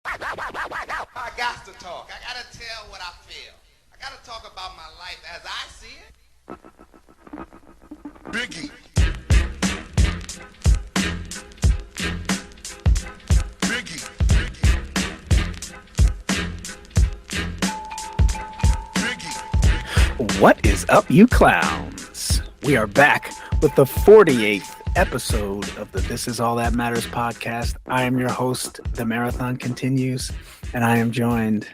I got to talk. I got to tell what I feel. I got to talk about my life as I see it. Biggie. Biggie. Biggie. What is up, you clowns? We are back with the 48th episode of the This Is All That Matters podcast. I am your host, The Marathon Continues, and I am joined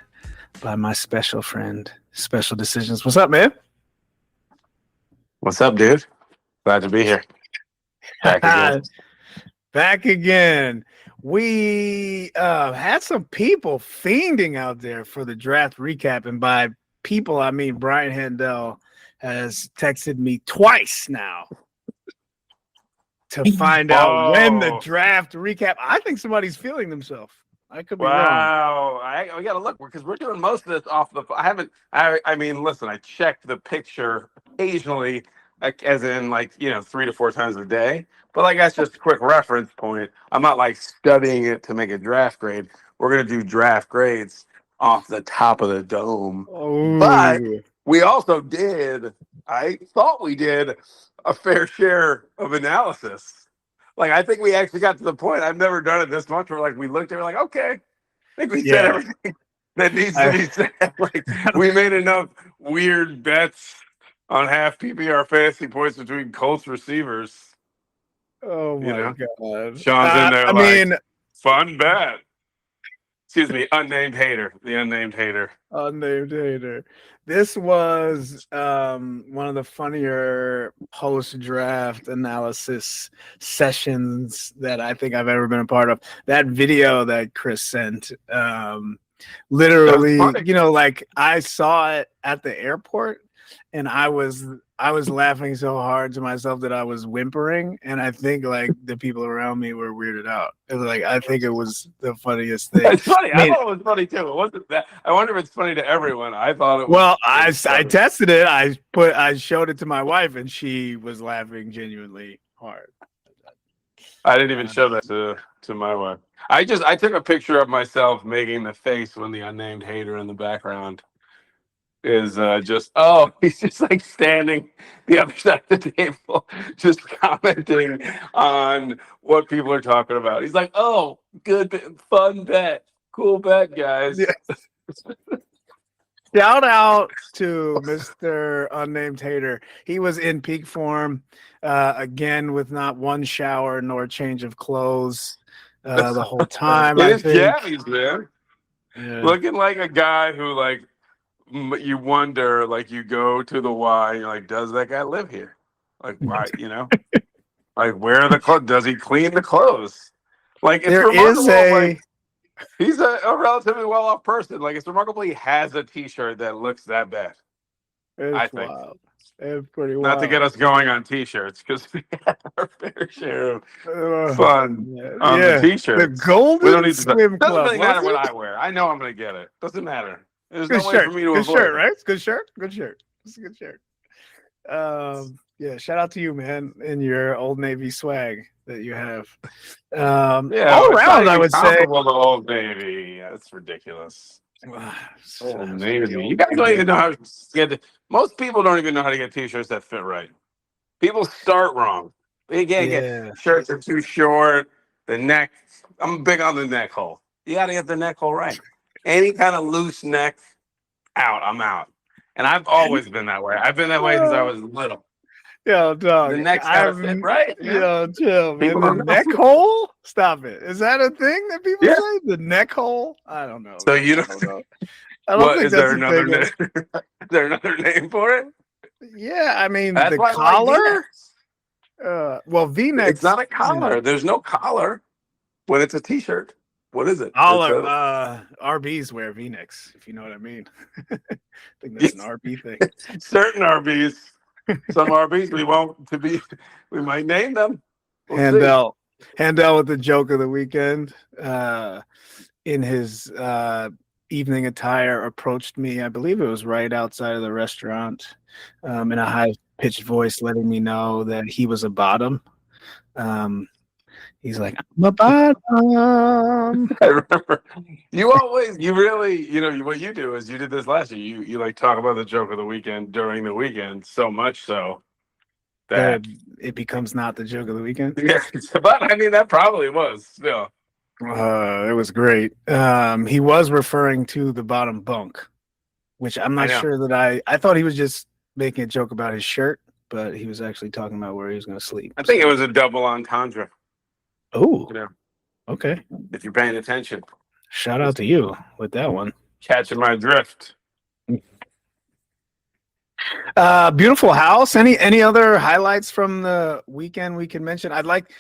by my special friend, Special Decisions. What's up, man? What's up, dude? Glad to be here. Back again. Back again. We had some people fiending out there for the draft recap, and by people, I mean Brian Handel has texted me twice now to find out when the draft recap. I think somebody's feeling themselves. I could be wrong. Wow. We got to look because we're doing most of this off the. I mean, listen, I checked the picture occasionally, like, as in 3 to 4 times a day. But that's just a quick reference point. I'm not studying it to make a draft grade. We're going to do draft grades off the top of the dome. Oh. But we also did, I thought we did a fair share of analysis. I think we actually got to the point. I've never done it this much where we looked at it, okay, I think we said everything that needs to be said. We made enough weird bets on half PPR fantasy points between Colts receivers. Oh my God. Sean's in there fun bet. Excuse me, Unnamed Hater. The Unnamed Hater. Unnamed Hater. This was one of the funnier post-draft analysis sessions that I think I've ever been a part of. That video that Chris sent, literally, I saw it at the airport, and I was laughing so hard to myself that I was whimpering, and I think the people around me were weirded out. I think it was the funniest thing. It's funny. I thought it was funny too. It wasn't that. I wonder if it's funny to everyone. I thought it was. Well, I tested it. I showed it to my wife, and she was laughing genuinely hard. I didn't even show that to my wife. I took a picture of myself making the face when the Unnamed Hater in the background is he's just standing the other side of the table, just commenting on what people are talking about. He's like, "Oh, good, fun bet, cool bet, guys." Yeah. Shout out to Mr. Unnamed Hater. He was in peak form again with not one shower nor change of clothes the whole time. In his jammies, man. Yeah. Looking like a guy who you wonder, you go to the Y, and you're like, does that guy live here? Why, where are the clothes? Does he clean the clothes? It's remarkable. He's a relatively well-off person. It's remarkable he has a T-shirt that looks that bad. I think. Wild. It's pretty wild. Not to get us going on T-shirts, because we have our fair share of fun on the T-shirt. The Golden Swim Club. Doesn't really matter what I wear. I know I'm going to get it. Doesn't matter. There's good no shirt. way for me to good avoid shirt, it. Right? Good shirt. Good shirt. It's a good shirt. Shout out to you, man, and your Old Navy swag that you have. All around, I would say. The Old Navy. That's ridiculous. Old Navy. You guys don't even know how to get. Most people don't even know how to get T-shirts that fit right. People start wrong. They can't get shirts that are too short. The neck. I'm big on the neck hole. You got to get the neck hole right. Any kind of loose neck, I'm out. And I've always been that way. I've been that way since I was little. Yo, dog. The neck's gotta fit right. Yo, chill, man. The neck hole? Stop it. Is that a thing that people say? The neck hole? I don't know. So you don't know. I don't think is there another name? Is there another name for it? Yeah, I mean the collar. V-neck. It's not a collar. There's no collar when it's a T-shirt. What is it? RBs wear V-necks, if you know what I mean. I think that's an RB thing. Certain RBs. Some RBs we might name them. Handel with the joke of the weekend in his evening attire approached me. I believe it was right outside of the restaurant in a high-pitched voice letting me know that he was a bottom. He's like, I'm a bottom. I remember you really, what you do is you did this last year. You like talk about the joke of the weekend during the weekend so much so that That it becomes not the joke of the weekend. yeah, but I mean that probably was still. It was great. He was referring to the bottom bunk, which I'm I not know. sure that I thought he was just making a joke about his shirt, but he was actually talking about where he was going to sleep. I think it was a double entendre. Oh, You know, okay. if you're paying attention. Shout out to you with that one. Catching my drift. Beautiful house. Any other highlights from the weekend we can mention? I'd like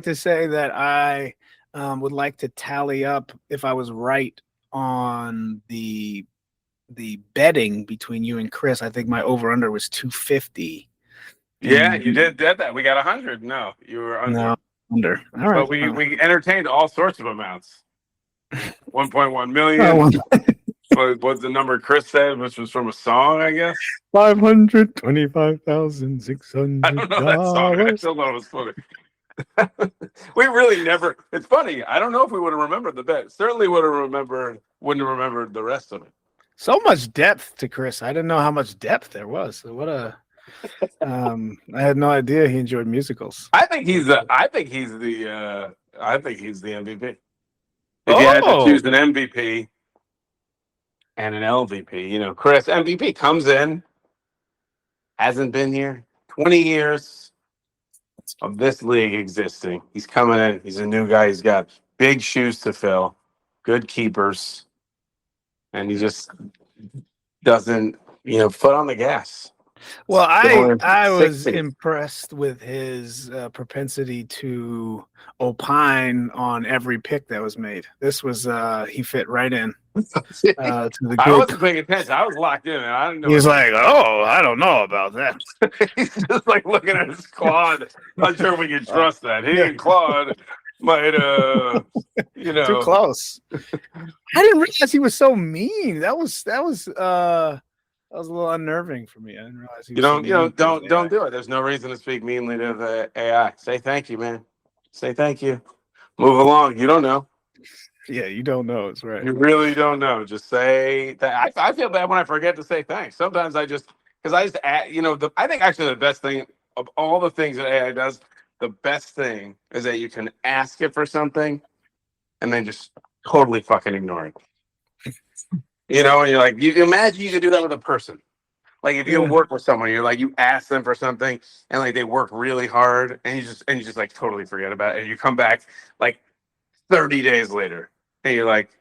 to say that I would like to tally up if I was right on the betting between you and Chris. I think my over under was 250. Yeah, you did that. We got 100. No, you were under. No, under. All right. But we entertained all sorts of amounts. 1.1 million. What's the number Chris said, which was from a song, I guess? $525,600. I don't know that song. I still thought it was funny. We really never. It's funny. I don't know if we would have remembered the bet. Certainly wouldn't have remembered the rest of it. So much depth to Chris. I didn't know how much depth there was. So what a I had no idea he enjoyed musicals. I think he's the MVP. If you had to choose an MVP and an LVP, Chris MVP comes in, hasn't been here 20 years of this league existing. He's coming in. He's a new guy. He's got big shoes to fill, good keepers, and he just doesn't, foot on the gas. Well, I was impressed with his propensity to opine on every pick that was made. This was he fit right in to the group. I wasn't paying attention. I was locked in. I didn't know. He's like, "Oh, I don't know about that." He's just like looking at his Claude. Not sure if we can trust that. He and Claude might, too close. I didn't realize he was so mean. That was a little unnerving for me. I didn't realize he was don't do it. There's no reason to speak meanly to the AI. Say thank you, man. Say thank you. Move along. You don't know. Yeah, you don't know. It's right. You really don't know. Just say that. I feel bad when I forget to say thanks. Sometimes I just add, I think actually the best thing of all the things that AI does, the best thing is that you can ask it for something and then just totally fucking ignore it. And you're like, you imagine you could do that with a person. Like if you work with someone, you're like, you ask them for something and like they work really hard and you just like totally forget about it. And you come back like 30 days later and you're like,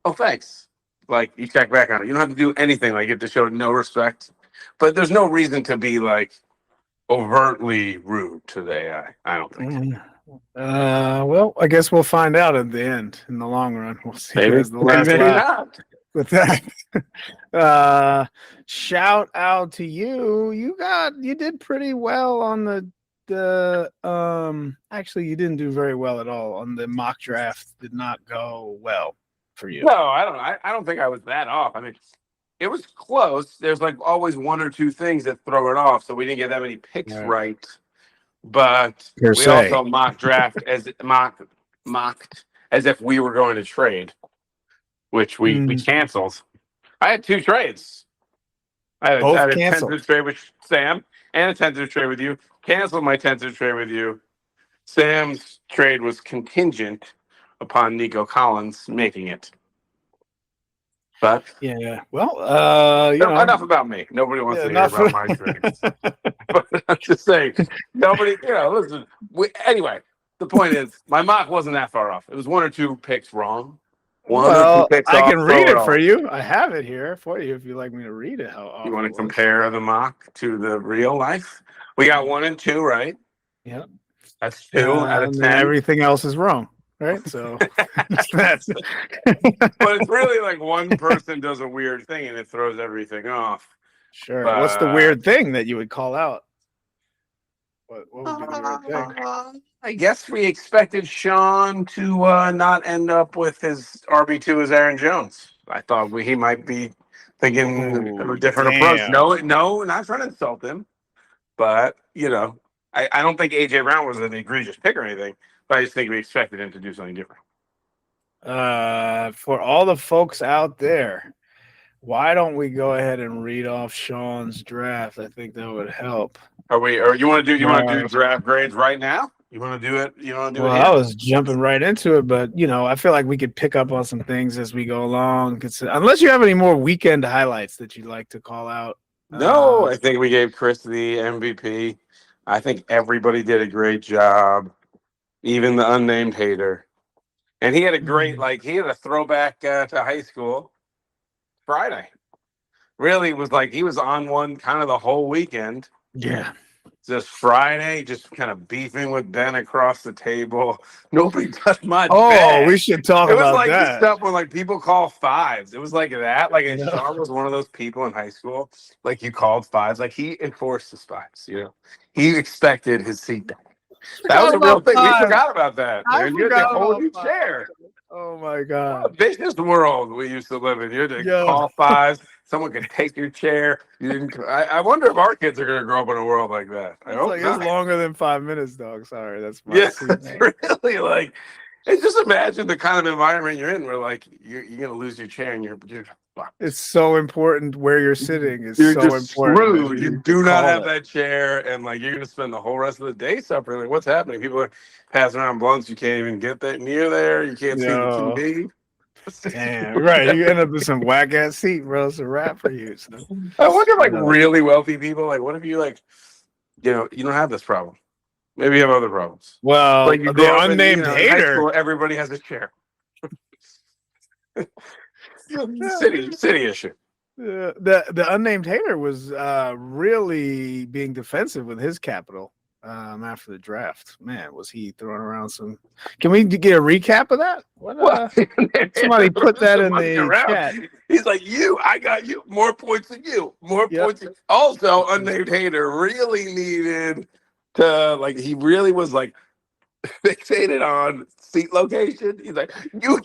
oh, thanks. Like you check back on it. You don't have to do anything. Like you have to show no respect, but there's no reason to be like overtly rude to the AI. I don't think. Well, I guess we'll find out at the end. In the long run, we'll see. Maybe The last maybe laugh. not. With that, shout out to you. You did pretty well on the actually you didn't do very well at all on the mock draft. Did not go well for you. No, I don't think I was that off. I mean, it was close. There's like always one or two things that throw it off, so we didn't get that many picks right. But we also mocked as if we were going to trade, which we canceled. I had two trades. I had a tentative trade with Sam and a tentative trade with you. Canceled my tentative trade with you. Sam's trade was contingent upon Nico Collins making it. But well, enough about me. Nobody wants to hear about my trades. But I'm just saying, nobody. Listen. Anyway, the point is, my mock wasn't that far off. It was one or two picks wrong. I can read it for you. I have it here for you if you'd like me to read it. How you want to compare the mock to the real life? We got 1 and 2, right? Yep. That's 2 out of 10. Everything else is wrong, right? So that's. But it's really like one person does a weird thing and it throws everything off. Sure. What's the weird thing that you would call out? What would be the weird thing? I guess we expected Sean to not end up with his RB2 as Aaron Jones. I thought he might be thinking of a different approach. No, not trying to insult him. But, I don't think A.J. Brown was an egregious pick or anything. I just think we expected him to do something different. For all the folks out there, why don't we go ahead and read off Sean's draft? I think that would help. Or you want to do draft grades right now? You want to do it? You want to do it? Well, I was jumping right into it, but I feel like we could pick up on some things as we go along. Unless you have any more weekend highlights that you'd like to call out. No, I think we gave Chris the MVP. I think everybody did a great job, even the unnamed hater. And he had a great, he had a throwback to high school Friday. Really was he was on one kind of the whole weekend. Yeah. Just Friday, just kind of beefing with Ben across the table. Nobody touched my bag. We should talk about that. It was the stuff when people call fives. It was like that. And Sean was one of those people in high school. You called fives. He enforced his fives. He expected his seat back. That was a real thing. We forgot about that. You had to hold your chair. Oh my God. A vicious world we used to live in. You had to call fives. Someone could take your chair. You didn't. I wonder if our kids are going to grow up in a world like that. I hope not. It's longer than 5 minutes, dog. Sorry, that's my it's really and just imagine the kind of environment you're in, where you're going to lose your chair and you're it's so important where you're sitting. It's you're so just important. Screwed. You do not have that chair, and you're going to spend the whole rest of the day suffering. What's happening? People are passing around blunts. You can't even get that near there. You can't see the TV. Damn, right. You end up with some whack ass seat, bro. It's a wrap for you. So. I wonder, really wealthy people, what if you, you don't have this problem? Maybe you have other problems. Well, the unnamed hater. School, everybody has a chair. city issue. The unnamed hater was really being defensive with his capital after the draft. Man, was he throwing around some? Can we get a recap of that? Somebody put that in the chat. He's like, I got you. More points than you. More points. Also, unnamed hater really needed to he really was fixated on seat location. He's like, you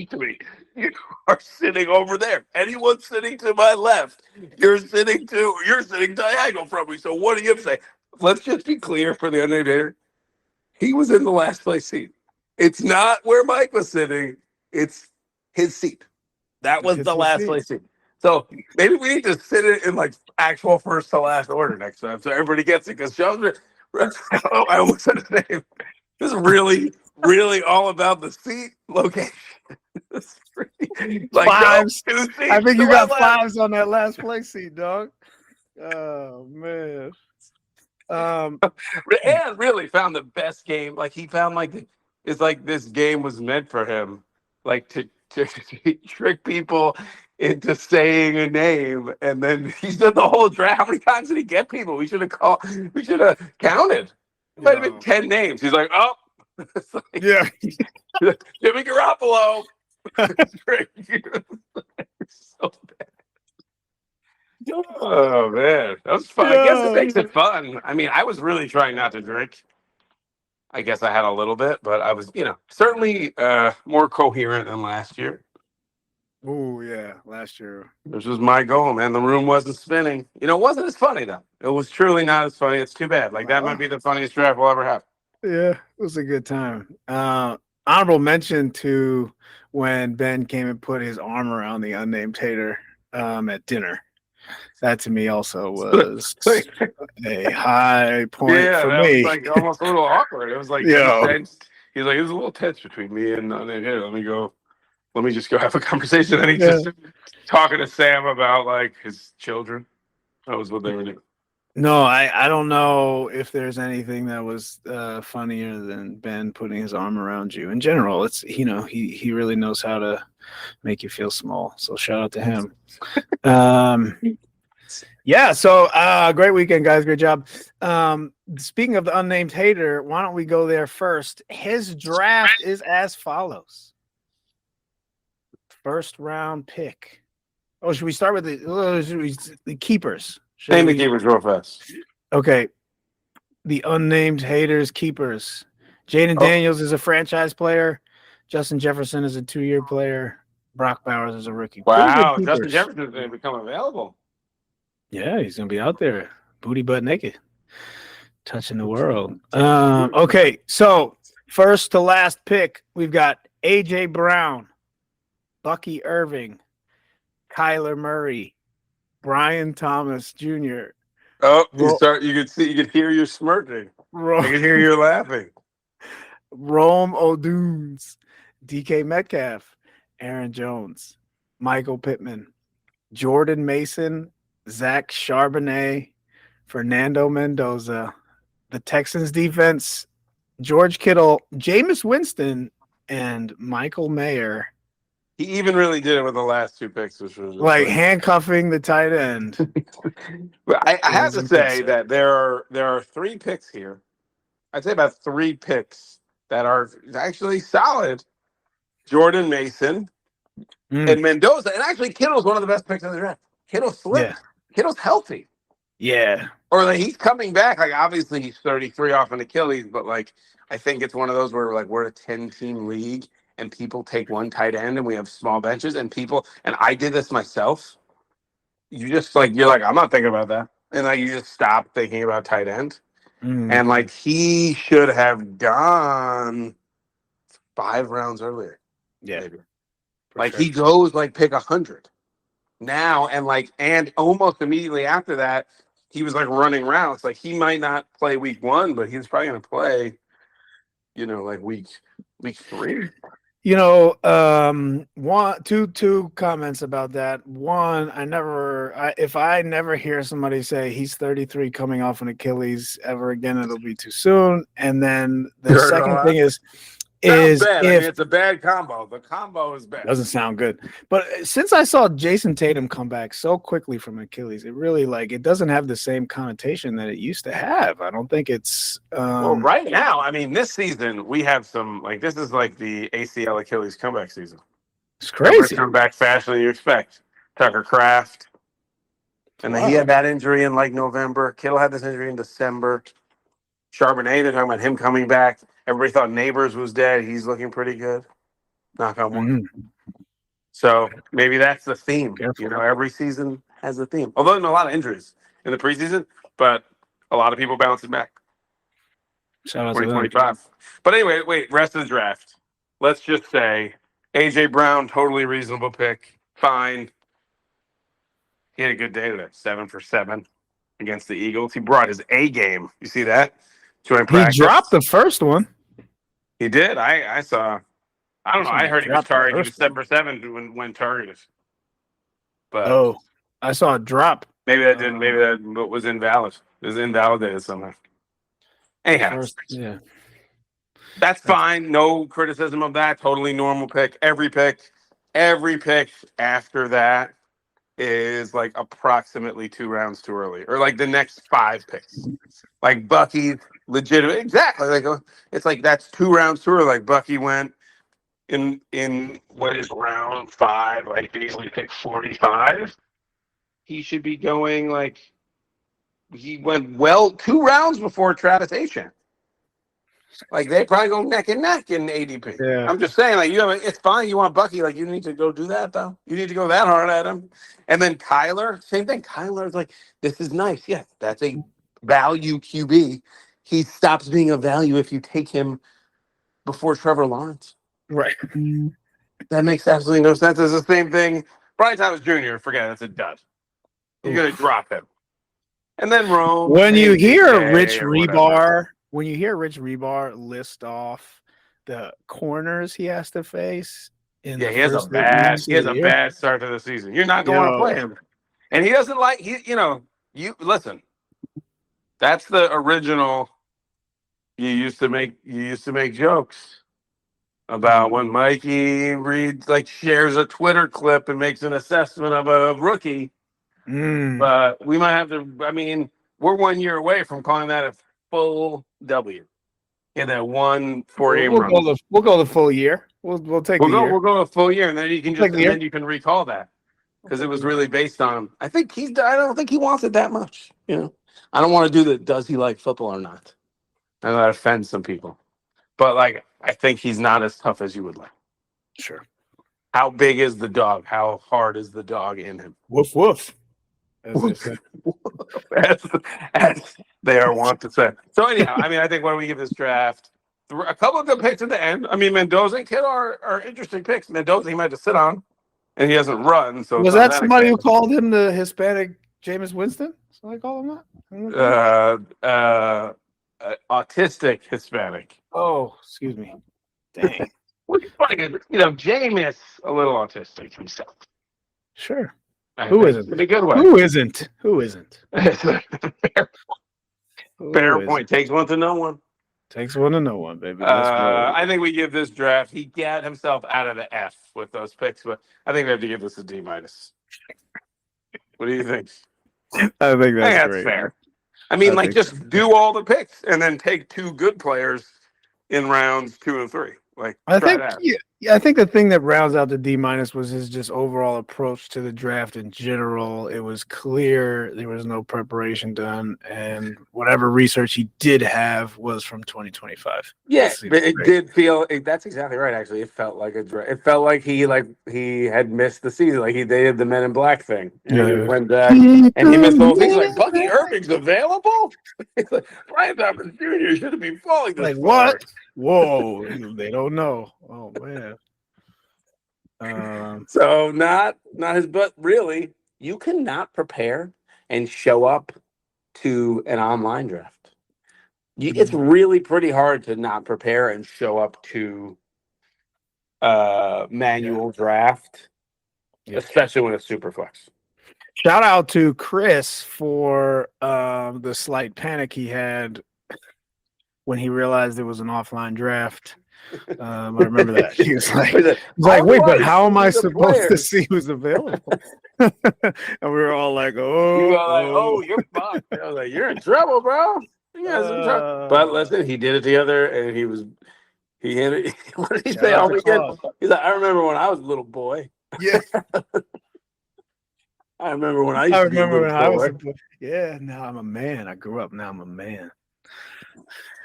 to me. You are sitting over there. Anyone sitting to my left, you're sitting diagonal from me. So what do you have to say? Let's just be clear for the unnamed hater. He was in the last place seat. It's not where Mike was sitting. It's his seat. That was the last place seat. So maybe we need to sit it in actual first to last order next time, so everybody gets it. Because I almost said his name. This is really all about the seat location. Fives. I think you got fives on that last place seat, dog. Oh man. And really found the best game. He found it's this game was meant for him, to trick people into saying a name, and then he said the whole draft. How many times did he get people? We should have counted. It might have been 10 names. He's like, oh, yeah, Jimmy Garoppolo. So bad. Oh man, that was fun. I guess it makes it fun. I mean, I was really trying not to drink. I guess I had a little bit, but I was, certainly more coherent than last year. Oh yeah, last year. This was my goal, man. The room wasn't spinning. It wasn't as funny though. It was truly not as funny. It's too bad. That might be the funniest draft we'll ever have. Yeah, it was a good time. Honorable mention to when Ben came and put his arm around the unnamed hater at dinner. That to me also was a high point for me. Yeah, was almost a little awkward. It was tense. He's like, it was a little tense between me and unnamed hater. Let me just go have a conversation. And he's just talking to Sam about his children. That was what they were doing. No, I don't know if there's anything that was funnier than Ben putting his arm around you. In general, it's he really knows how to make you feel small. So shout out to him. So great weekend, guys. Great job. Speaking of the unnamed hater, why don't we go there first? His draft is as follows. First round pick. Oh, should we start with the keepers? Name the keepers real fast. Okay. The unnamed haters keepers. Jaden Daniels is a franchise player. Justin Jefferson is a 2-year player. Brock Bowers is a rookie. Wow, Justin Jefferson is going to become available. Yeah, he's going to be out there, booty butt naked, touching the world. Okay, so First to last pick, we've got A.J. Brown, Bucky Irving, Kyler Murray, Brian Thomas Jr., Oh, you could hear you smirking. I could hear you laughing. Rome Odunes, DK Metcalf, Aaron Jones, Michael Pittman, Jordan Mason, Zach Charbonnet, Fernando Mendoza, the Texans defense, George Kittle, Jameis Winston, and Michael Mayer. He even really did it with the last two picks, which was like handcuffing the tight end. But I have to say that there are 3 picks here. I'd say about 3 picks that are actually solid. Jordan Mason and Mendoza, and actually Kittle's one of the best picks in the draft. Kittle slipped. Yeah. Kittle's healthy. Yeah. Or like he's coming back. Like obviously he's 33 off an Achilles, but like I think it's one of those where like we're a 10-team league and people take one tight end and we have small benches and I did this myself. You just like you're like, I'm not thinking about that. And like you just stop thinking about tight end. And like he should have gone 5 rounds earlier. Yeah. Maybe. Like he goes like pick 100 now and almost immediately after that he was like running routes. Like he might not play week 1, but he's probably gonna play, like week 3. Two comments about that. One, if I never hear somebody say he's 33 coming off an Achilles ever again, it'll be too soon. And then the second thing is bad. It's a bad combo. The combo is bad. Doesn't sound good. But since I saw Jason Tatum come back so quickly from Achilles, it really it doesn't have the same connotation that it used to have. I don't think it's well, right now, I mean, this season we have some this is like the ACL Achilles comeback season. It's crazy. Come back faster than you expect. Tucker Kraft. And then he had that injury in November. Kittle had this injury in December. Charbonnet, they're talking about him coming back. Everybody thought Neighbors was dead. He's looking pretty good. Knock on wood. So maybe that's the theme. Careful. Every season has a theme. Although there's a lot of injuries in the preseason, but a lot of people bouncing back. Shout out to 2025. But anyway, rest of the draft. Let's just say A.J. Brown, totally reasonable pick. Fine. He had a good day today. 7 for 7 against the Eagles. He brought his A game. You see that? He dropped the first one. He did. I saw. I don't know. I heard he was targeted. He was 7 for 7 when targeted. But I saw a drop. Maybe that didn't. Maybe that was invalid. It was invalidated somehow. Anyhow, that's fine. No criticism of that. Totally normal pick. Every pick after that is approximately 2 rounds too early, or the next 5 picks. Bucky, legitimate, exactly. It's that's 2 rounds too early. Bucky went in what is round 5, basically pick 45. He should be going he went 2 rounds before Travis Etienne. They probably go neck and neck in ADP. Yeah. I'm just saying, it's fine. You want Bucky, you need to go do that though. You need to go that hard at him. And then Kyler, same thing. Kyler's this is nice. Yeah, that's a value QB. He stops being a value if you take him before Trevor Lawrence. Right. That makes absolutely no sense. It's the same thing. Brian Thomas Jr., forget it, that's a dud. You're going to drop him. And then Rome. When you hear Rich Rebar list off the corners he has to face. He has a bad start to the season. You're not going to play him. And he doesn't you listen. That's the original. You used to make jokes about when Mikey reads shares a Twitter clip and makes an assessment of a rookie. But we might have to. I mean, we're 1 year away from calling that a full W. In that 1 4-game run. We'll go the full year. We'll take the year. We'll go a full year, and then you can recall that because it was really based on. I don't think he wants it that much. I don't want to do the does he like football or not. I know that offends some people, but I think he's not as tough as you would like. Sure. How big is the dog? How hard is the dog in him? Woof woof. As they are wont to say. So anyhow, I think when we give this draft, a couple of good picks at the end. I mean, Mendoza and Kittle are interesting picks. Mendoza, he might have to sit on, and he hasn't run. So was that somebody who called him the Hispanic Jameis Winston? Somebody called him that? Autistic Hispanic. Oh, excuse me. Dang. Which is funny, Jameis a little autistic himself. Sure. Who isn't? In a good way. Who isn't? Who isn't? Fair point. Takes one to know one. Takes one to know one, baby. I think we give this draft. He got himself out of the F with those picks, but I think we have to give this a D-. What do you think? I think that's fair. I mean, just do all the picks and then take 2 good players in rounds 2 and 3. I think the thing that rounds out the D- was his just overall approach to the draft in general. It was clear there was no preparation done, and whatever research he did have was from 2025. Yeah, but it did feel. That's exactly right. Actually, it felt like a draft. It felt like he had missed the season. They did the Men in Black thing. And he went back and he missed the whole thing. He's like, Bucky Irving's available. Brian Thomas Jr. shouldn't be falling this far. What? Whoa, they don't know. Oh man. So not his, but really, you cannot prepare and show up to an online draft. It's really pretty hard to not prepare and show up to manual draft, especially when it's super flex. Shout out to Chris for the slight panic he had when he realized there was an offline draft. I remember that. He was like, wait, but how am I supposed to see who's available? And we were all like, you're fucked. I was like, you're in trouble, bro. But listen, he did it together, and he hit it. What did he say all weekend? He's like, I remember when I was a little boy. Yeah. I remember when I was a boy. Yeah, now I'm a man. I grew up. Now I'm a man.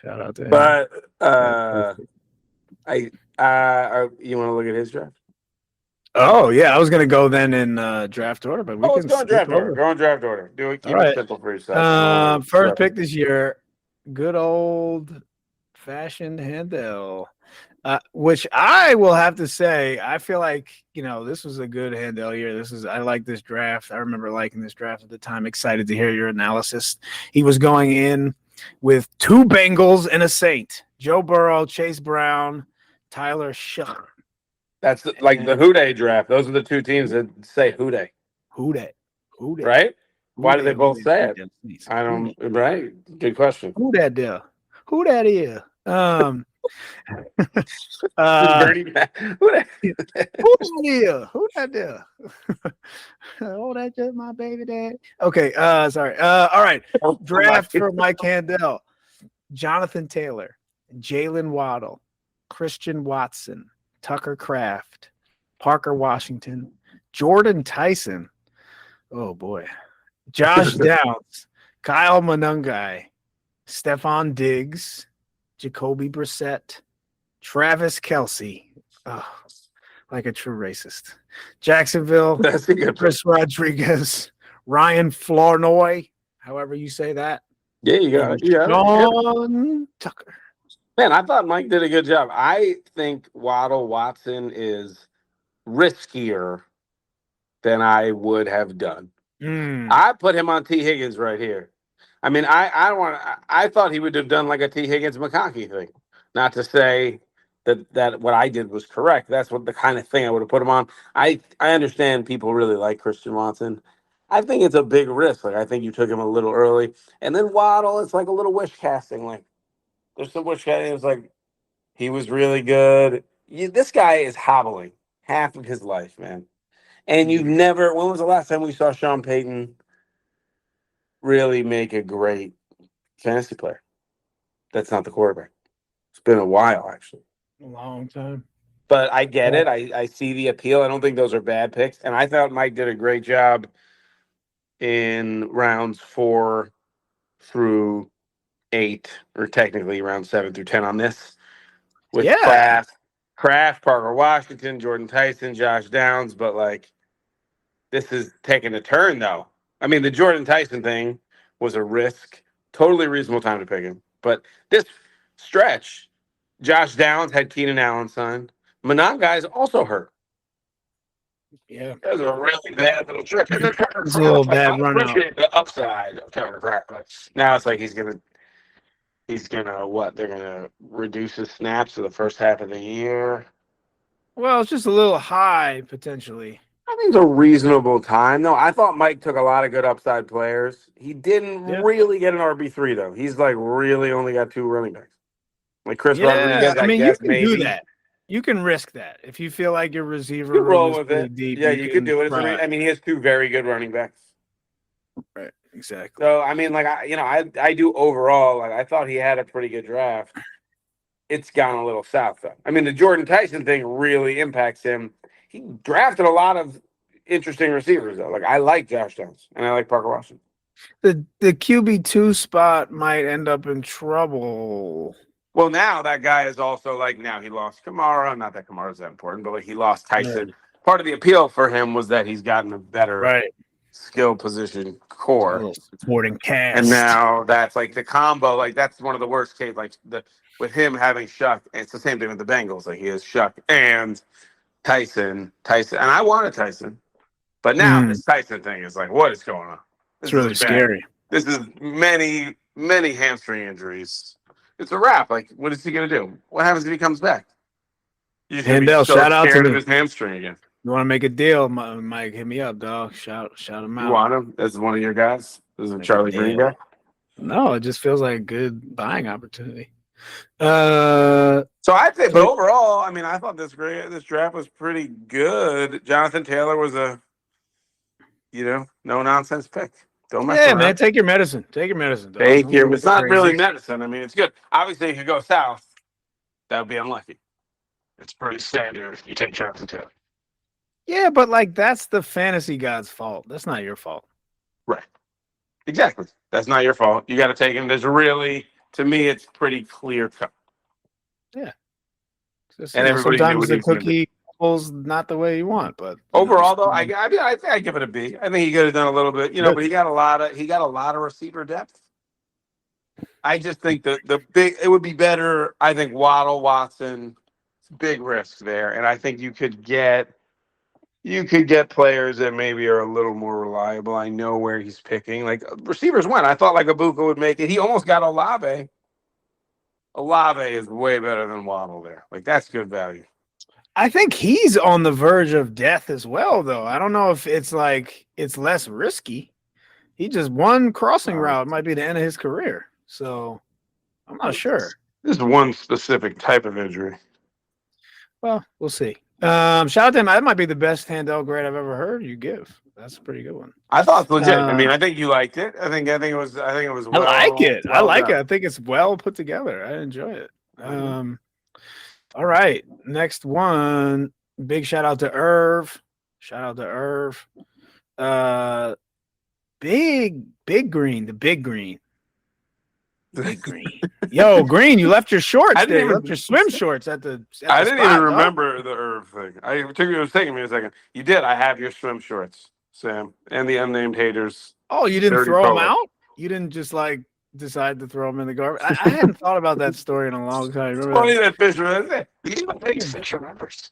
Shout out to him. But you want to look at his draft? Oh yeah, I was gonna go then in draft order, but let's go in draft order. Go in draft order. Do it. Keep it simple for yourself. First pick this year, good old fashioned Handel, which I will have to say, I feel like this was a good Handel year. I like this draft. I remember liking this draft at the time. Excited to hear your analysis. He was going in with 2 Bengals and a Saint: Joe Burrow, Chase Brown, Tyler Shuck. That's the Houday draft. Those are the 2 teams that say Houday. Houday. Right? Why do they both say it? I don't. Right? Good question. Who that is? Who that is? Who that is? Oh, that's just my baby dad. Okay. Sorry. All right. Draft for Mike Handel: Jonathan Taylor, Jalen Waddle, Christian Watson, Tucker Kraft, Parker Washington, Jordan Tyson. Oh boy. Josh Downs, Kyle Monungai, Stephon Diggs, Jacoby Brissett, Travis Kelce. Oh, like a true racist. Jacksonville, Chris Rodriguez, Ryan Flournoy, however you say that. Yeah, you got it. Sean Tucker. Man, I thought Mike did a good job. I think Waddle Watson is riskier than I would have done. I put him on T. Higgins right here. I mean, I thought he would have done like a T. Higgins McConkey thing. Not to say that what I did was correct. That's what the kind of thing I would have put him on. I understand people really like Christian Watson. I think it's a big risk. I think you took him a little early. And then Waddle, it's like a little wish casting. There's some wish casting. It was he was really good. This guy is hobbling half of his life, man. And when was the last time we saw Sean Payton really make a great fantasy player? That's not the quarterback. It's been a while, actually. A long time. But I get it. I see the appeal. I don't think those are bad picks. And I thought Mike did a great job in rounds 4 through 8, or technically rounds 7 through 10 on this. With Kraft, Parker Washington, Jordan Tyson, Josh Downs. But this is taking a turn, though. I mean, the Jordan Tyson thing was a risk. Totally reasonable time to pick him. But this stretch, Josh Downs had Keenan Allen signed. Monangai is also hurt. Yeah, That was a really bad little trick. And then it's a little bad I run out. appreciate the upside of Tucker Craft. Now it's like he's gonna what? They're gonna reduce his snaps to the first half of the year. Well, it's just a little high potentially. I think it's a reasonable time. No, I thought Mike took a lot of good upside players. He didn't really get an RB3 though. He's like really only got 2 running backs. Like Chris Rodriguez, I mean, guess you can maybe. do that. You can risk that if you feel like your receiver You room roll is with pretty it. deep. Yeah, you could do it. Try. I mean, he has 2 very good running backs. Right, exactly. So I mean, like I do overall. Like I thought he had a pretty good draft. It's gone a little south though. I mean, the Jordan Tyson thing really impacts him. He drafted a lot of interesting receivers though. Like I like Josh Downs and I like Parker Washington. The QB2 spot might end up in trouble. Well, now that guy is also like now he lost Kamara. Not that Kamara's that important, but like he lost Tyson. Right. Part of the appeal for him was that he's gotten a better skill position core. A little supporting cast. And now that's like the combo, like that's one of the worst case. Like with him having Shuck, it's the same thing with the Bengals. Like he has Shuck and Tyson, and I wanted Tyson, but now this Tyson thing is like, what is going on? It's really scary. This is many hamstring injuries. It's a wrap. Like, what is he gonna do? What happens if he comes back? Handel, shout out to his hamstring again. You want to make a deal, Mike? Hit me up, dog. Shout him out. You want him as one of your guys? This is a Charlie Green guy. No, it just feels like a good buying opportunity. So I think, but overall, I mean, I thought this draft was pretty good. Jonathan Taylor was a, no nonsense pick. Don't mess around. Man, take your medicine. Take your medicine. Dog. It's not really medicine. I mean, it's good. Obviously, if you go south, that would be unlucky. It's pretty standard if you take Jonathan Taylor. Yeah, but like that's the fantasy god's fault. That's not your fault. Right. Exactly. That's not your fault. You got to take him. To me, it's pretty clear cut. Yeah. And everybody sometimes the cookie pulls not the way you want, but overall, though, I think I give it a B. I think he could have done a little bit, but he got a lot of receiver depth. I just think it would be better. I think Waddle, Watson, big risk there, and I think you could get players that maybe are a little more reliable. I know where he's picking. Like receivers went. I thought like Ibuka would make it. He almost got Olave. Olave is way better than Waddle there. Like that's good value. I think he's on the verge of death as well, though. I don't know if it's like it's less risky. He just one crossing route might be the end of his career. So I'm not sure. This is one specific type of injury. Well, we'll see. Shout out to him. That might be the best Handel grade I've ever heard you give. That's a pretty good one. I thought it's legit. I mean, I think you liked it. I think it was. Well, I like it. I like it. I think it's well put together. I enjoy it. All right, next one. Big shout out to Irv. Big Green. The Big Green. Big Green. Yo, Green, you left your shorts there. You left your swim shorts at the I didn't even remember the Irv thing. It was taking me a second. You did. I have your swim shorts, Sam, and the Unnamed Haters. Oh, you didn't throw them out? You didn't just like decide to throw them in the garbage? I hadn't thought about that story in a long time. It's funny that Fish remembers. Fish remembers.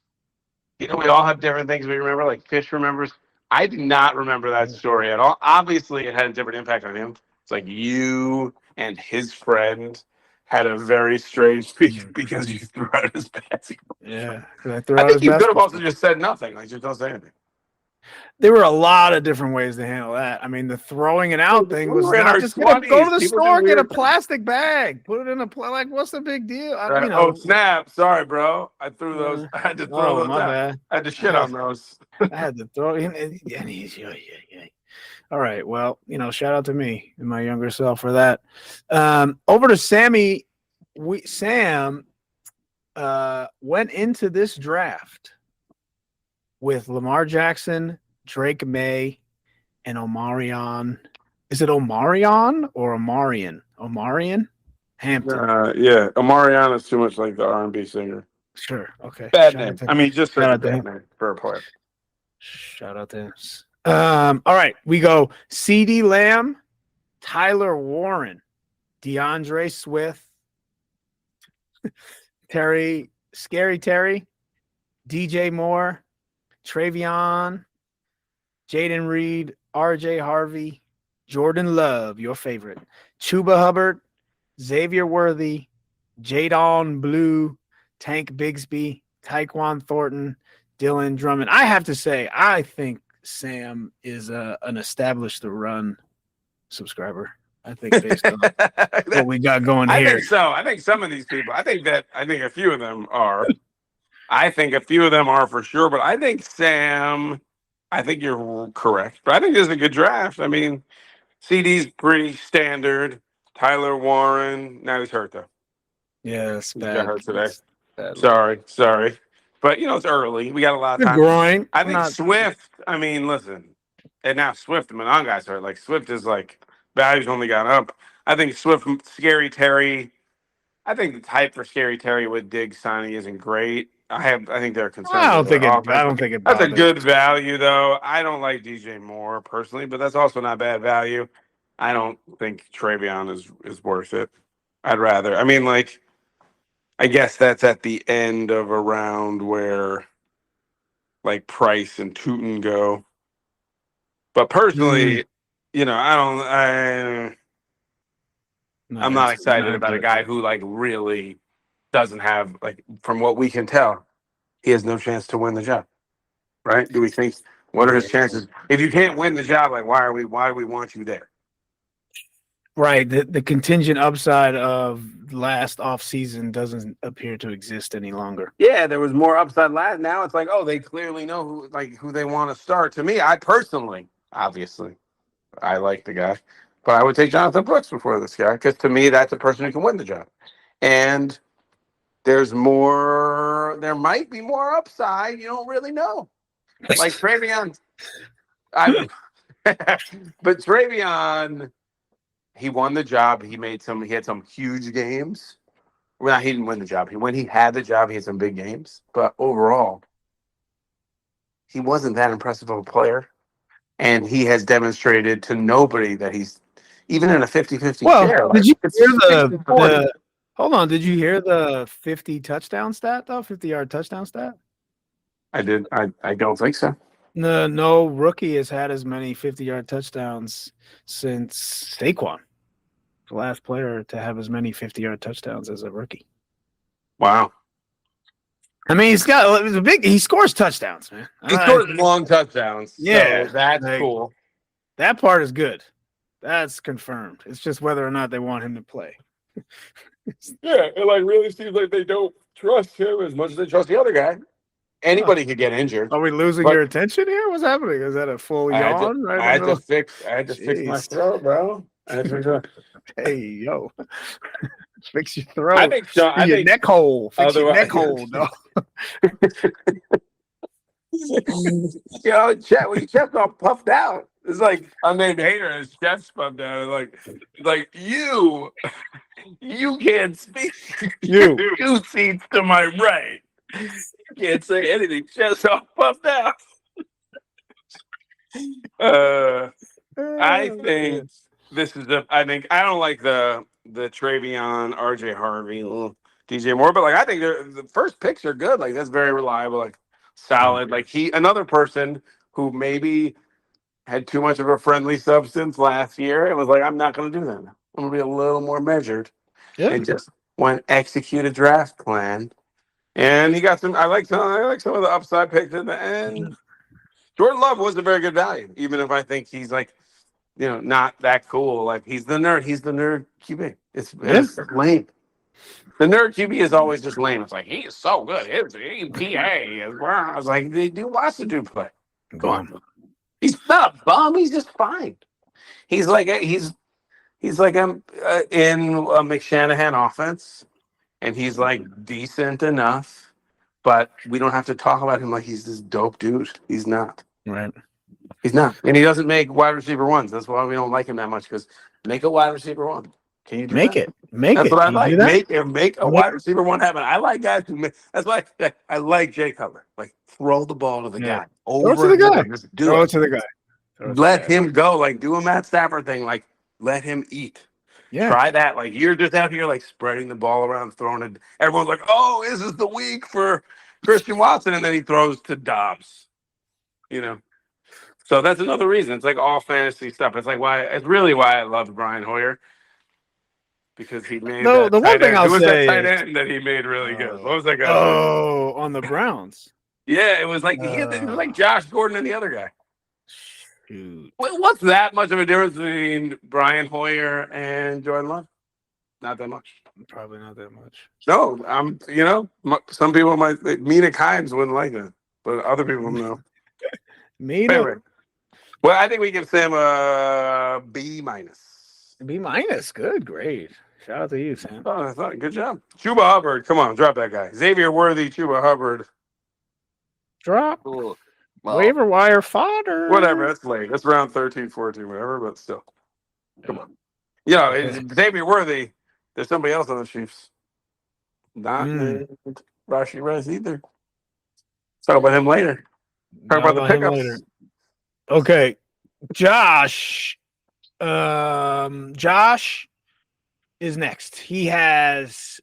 We all have different things we remember. Like Fish remembers. I do not remember that story at all. Obviously, it had a different impact on him. It's like you and his friend had a very strange speech because you threw out his basketball. Yeah. I think you could have also just said nothing. Like, just don't say anything. There were a lot of different ways to handle that. I mean, the throwing it out thing was not just go to the store, get a plastic bag, put it in a like. What's the big deal? Right. Oh snap! Sorry, bro. I threw those. I had to throw those out. Bad. I had to shit on those. I had to throw in. All right. Well, shout out to me and my younger self for that. Over to Sammy. Sam went into this draft with Lamar Jackson, Drake May, and Omarion. Is it Omarion or Omarion? Omarion? Hampton. Yeah. Omarion is too much like the R&B singer. Sure. Okay. Bad name. I mean, just for a bad name for a player. Shout out to him. All right. We go CeeDee Lamb, Tyler Warren, DeAndre Swift, Terry, Scary Terry, DJ Moore, Travion, Jaden Reed, RJ Harvey, Jordan Love, your favorite, Chuba Hubbard, Xavier Worthy, Jadon Blue, Tank Bigsby, Tyquan Thornton, Dylan Drummond. I have to say, I think Sam is an established the run subscriber. I think based on what we got going here. I think so. I think some of these people, I think a few of them are. I think a few of them are for sure, but I think Sam, I think you're correct. But I think this is a good draft. I mean, CD's pretty standard. Tyler Warren, now he's hurt though. Yes, He got hurt today. Bad. Sorry. But it's early. We got a lot of time. Groin. I think Swift, I mean, listen. And now Swift, the Monongas hurt. Like Swift is like value's only gone up. I think Swift, Scary Terry. I think the type for Scary Terry with Diggs signing isn't great. I think they're concerned. I don't think it. That's a good value though. I don't like DJ Moore personally, but that's also not bad value. I don't think Travion is worth it. I'd rather. I mean, like, I guess that's at the end of a round where like Price and Tootin go. But personally, I'm not excited about a guy who like really doesn't have, like, from what we can tell, he has no chance to win the job. Right? Do we think what are his chances? If you can't win the job, like why do we want you there? Right. The contingent upside of last offseason doesn't appear to exist any longer. Yeah, there was more upside last. Now it's like, oh, they clearly know who they want to start. To me, I personally, obviously, I like the guy, but I would take Jonathan Brooks before this guy because to me, that's a person who can win the job. And there might be more upside. You don't really know. Like Travion, but Travion. He won the job. He had some huge games. Well, he didn't win the job. When he had the job, he had some big games. But overall, he wasn't that impressive of a player. And he has demonstrated to nobody that he's even in a 50-50 share. Did you hear hold on, did you hear the 50 touchdown stat though? 50-yard touchdown stat? I did. I don't think so. No rookie has had as many 50-yard touchdowns since Saquon. The last player to have as many 50-yard touchdowns as a rookie. Wow. I mean, he scores touchdowns, man. He scores long touchdowns. Yeah. So that's cool. That part is good. That's confirmed. It's just whether or not they want him to play. Yeah, it really seems like they don't trust him as much as they trust the other guy. Anybody could get injured. Are we losing your attention here? What's happening? Is that a full yawn? I had to fix my throat, bro. Hey, yo. Fix your throat. I think so. Your neck hole. Fix your neck hole, no. Chet, when your chest all puffed out, it's like Unnamed Hater, his chest puffed out. Like you can't speak. You seats to my right. You can't say anything. Chest all puffed out. I think this is I don't like the Travion, RJ Harvey, DJ Moore, but I think the first picks are good. Like that's very reliable, solid. Like another person who maybe had too much of a friendly substance last year and was like, I'm not going to do that. I'm going to be a little more measured. Yeah. And just execute a draft plan. And he got some. I like some of the upside picks at the end. Jordan Love was a very good value, even if I think he's not that cool. Like he's the nerd. He's the nerd QB. It's lame. The nerd QB is always just lame. It's like he is so good. His EPA is. I was like, watch the dude play. Go on. He's not a bum. He's just fine. He's like in a McShanahan offense, and he's decent enough. But we don't have to talk about him like he's this dope dude. He's not. Right. He's not. And he doesn't make wide receiver ones. That's why we don't like him that much, because make a wide receiver one. Can you do Make that? it. Make That's it. what I like. Make a wide receiver one happen. I like guys who make. That's why I like Jay Cutler. Throw the ball to the guy. Throw it to the guy. Let him go. Do a Matt Stafford thing. Let him eat. Yeah. Try that. Like you're just out here like spreading the ball around, throwing it. Everyone's like, "Oh, this is the week for Christian Watson," and then he throws to Dobbs. You know. So that's another reason. It's like all fantasy stuff. It's like why. It's really why I loved Brian Hoyer because he made No, that the one tight thing end. I'll Who was that say tight is, end that he made really good? What was that guy's name? oh, on the Browns. Yeah, it was like it was like Josh Gordon and the other guy. Shoot. What's that much of a difference between Brian Hoyer and Jordan Love? Not that much. Probably not that much. No, some people might. Mina Kimes wouldn't like that, but other people know. Mina. Anyway, well, I think we give Sam a B minus. B minus. Good grade. Shout out to you, Sam. Oh, I thought good job. Chuba Hubbard, come on, drop that guy. Xavier Worthy, Chuba Hubbard. Drop. Well, Waiver wire fodder. Whatever, that's late. That's around 13, 14, whatever, but still. Come on. It's Xavier Worthy. There's somebody else on the Chiefs. Not Rashi Rice either. Talk about him later. Talk about the pickups. Later. Okay. Josh. Josh is next. He has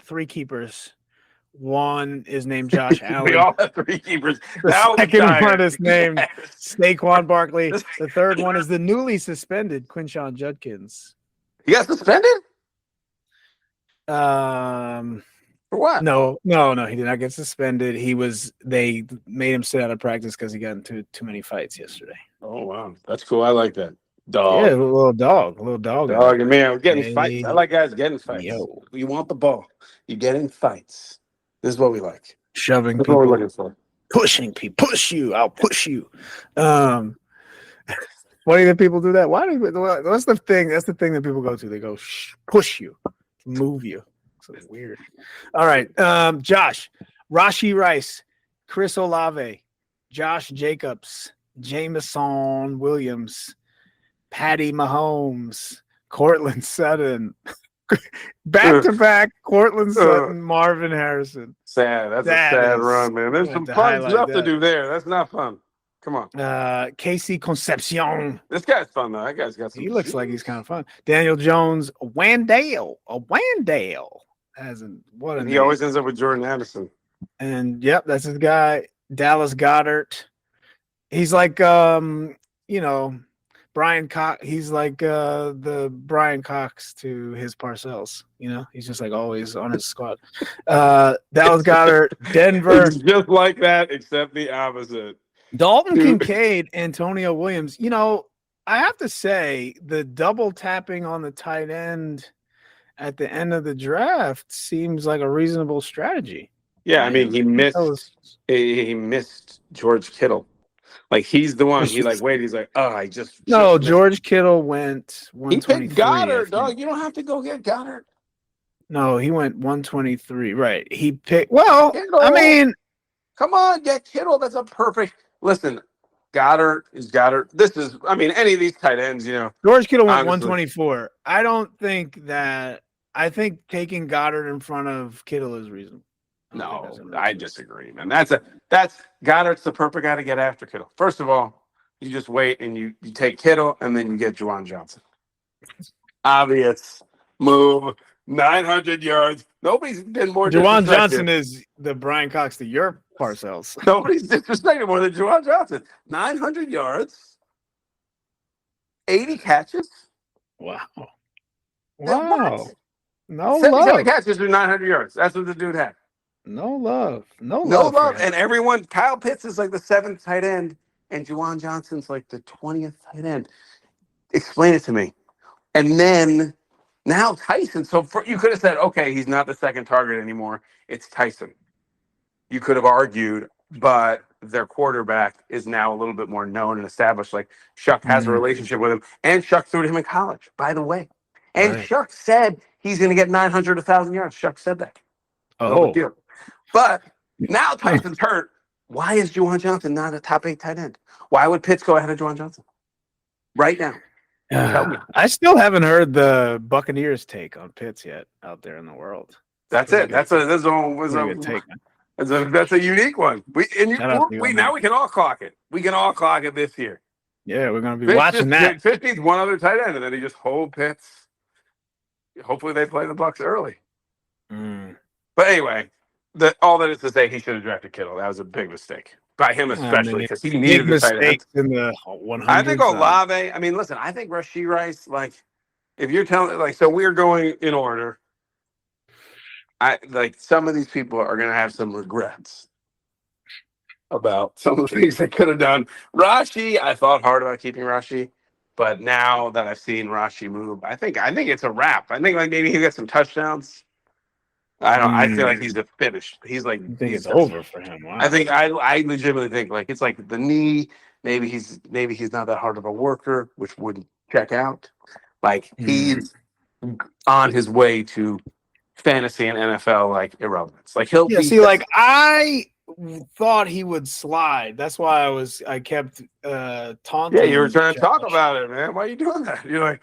3 keepers. One is named Josh Allen. We all have 3 keepers. The second one is named Saquon Barkley. The third one is the newly suspended Quinshon Judkins. He got suspended? For what? No, he did not get suspended. They made him sit out of practice because he got into too many fights yesterday. Oh wow, that's cool. I like that. Dog. Yeah, a little dog. Dog, man, we're getting fights. I like guys getting fights. Yo. You want the ball. You get in fights. This is what we like. Shoving That's people. what we're looking for. Pushing people. Push you. I'll push you. Why do the people do that? That's the thing. That's the thing that people go to. They go push you, move you. So weird. All right. Josh, Rashi Rice, Chris Olave, Josh Jacobs, Jameson Williams, Patty Mahomes, Cortland Sutton. Back to back, Cortland Sutton, Marvin Harrison. Sad. That's a sad run, man. There's some fun stuff to do there. That's not fun. Come on. Casey Concepcion. This guy's fun, though. That guy's got some. He looks like he's kind of fun. Daniel Jones, Wandale. He always ends up with Jordan Addison. And yep, that's his guy. Dallas Goddard. He's like Brian Cox. He's like the Brian Cox to his Parcells. He's just like always on his squad. Dallas Goddard, Denver. It's just like that, except the opposite. Dalton Kincaid, Antonio Williams. I have to say the double tapping on the tight end at the end of the draft seems like a reasonable strategy. Yeah, I mean he missed George Kittle. Like he's the one. He's like, I just George Kittle went 123. He picked Goddard, dog. You don't have to go get Goddard. No, he went 123. Right. He picked Kittle. Come on, get Kittle. That's a perfect. Listen, Goddard is Goddard. Any of these tight ends, George Kittle went 124. I think taking Goddard in front of Kittle is reasonable. No, I disagree, man. That's Goddard's the perfect guy to get after Kittle. First of all, you just wait and you take Kittle and then you get Juwan Johnson. Obvious move. 900 yards. Nobody's been more Juwan Johnson is the Brian Cox to your Parcells. Nobody's disrespected more than Juwan Johnson. 900 yards. 80 catches. Wow. No 77 love. Catches for 900 yards. That's what the dude had. No love. And everyone, Kyle Pitts is like the 7th tight end, and Juwan Johnson's like the 20th tight end. Explain it to me. And then now Tyson. So you could have said, okay, he's not the second target anymore. It's Tyson. You could have argued, but their quarterback is now a little bit more known and established. Like Shuck has a relationship with him, and Shuck threw to him in college, by the way. And Shuck said he's going to get 900, 1,000 yards. Shuck said that. No big deal. But now Tyson's hurt. Why is Juwan Johnson not a top 8 tight end? Why would Pitts go ahead of Juwan Johnson right now? I still haven't heard the Buccaneers take on Pitts yet out there in the world. That's it. That's a unique one. Now we can all clock it. We can all clock it this year. Yeah, we're gonna be watching that. 15th one other tight end, and then he just hold Pitts. hopefully they play the Bucks early. Mm. But anyway, all that is to say, he should have drafted Kittle. That was a big mistake by him, especially because he Big needed the tight end. mistakes in the 100s. I think Olave. I mean, listen, I think Rashee Rice. Like, if you're telling, like, so we're going in order. I like some of these people are going to have some regrets about some of the things they could have done. Rashi, I thought hard about keeping Rashi, but now that I've seen Rashi move, I think it's a wrap. I think like maybe he gets some touchdowns. I don't. I feel like he's finished. He's like. I think it's over for him. Wow. I think I legitimately think like it's like the knee. Maybe he's not that hard of a worker, which wouldn't check out. Like he's on his way to fantasy and NFL like irrelevance. Like he'll be. See, like I thought he would slide. That's why I kept taunting. Yeah, you were trying to talk about it, man. Why are you doing that? You're like,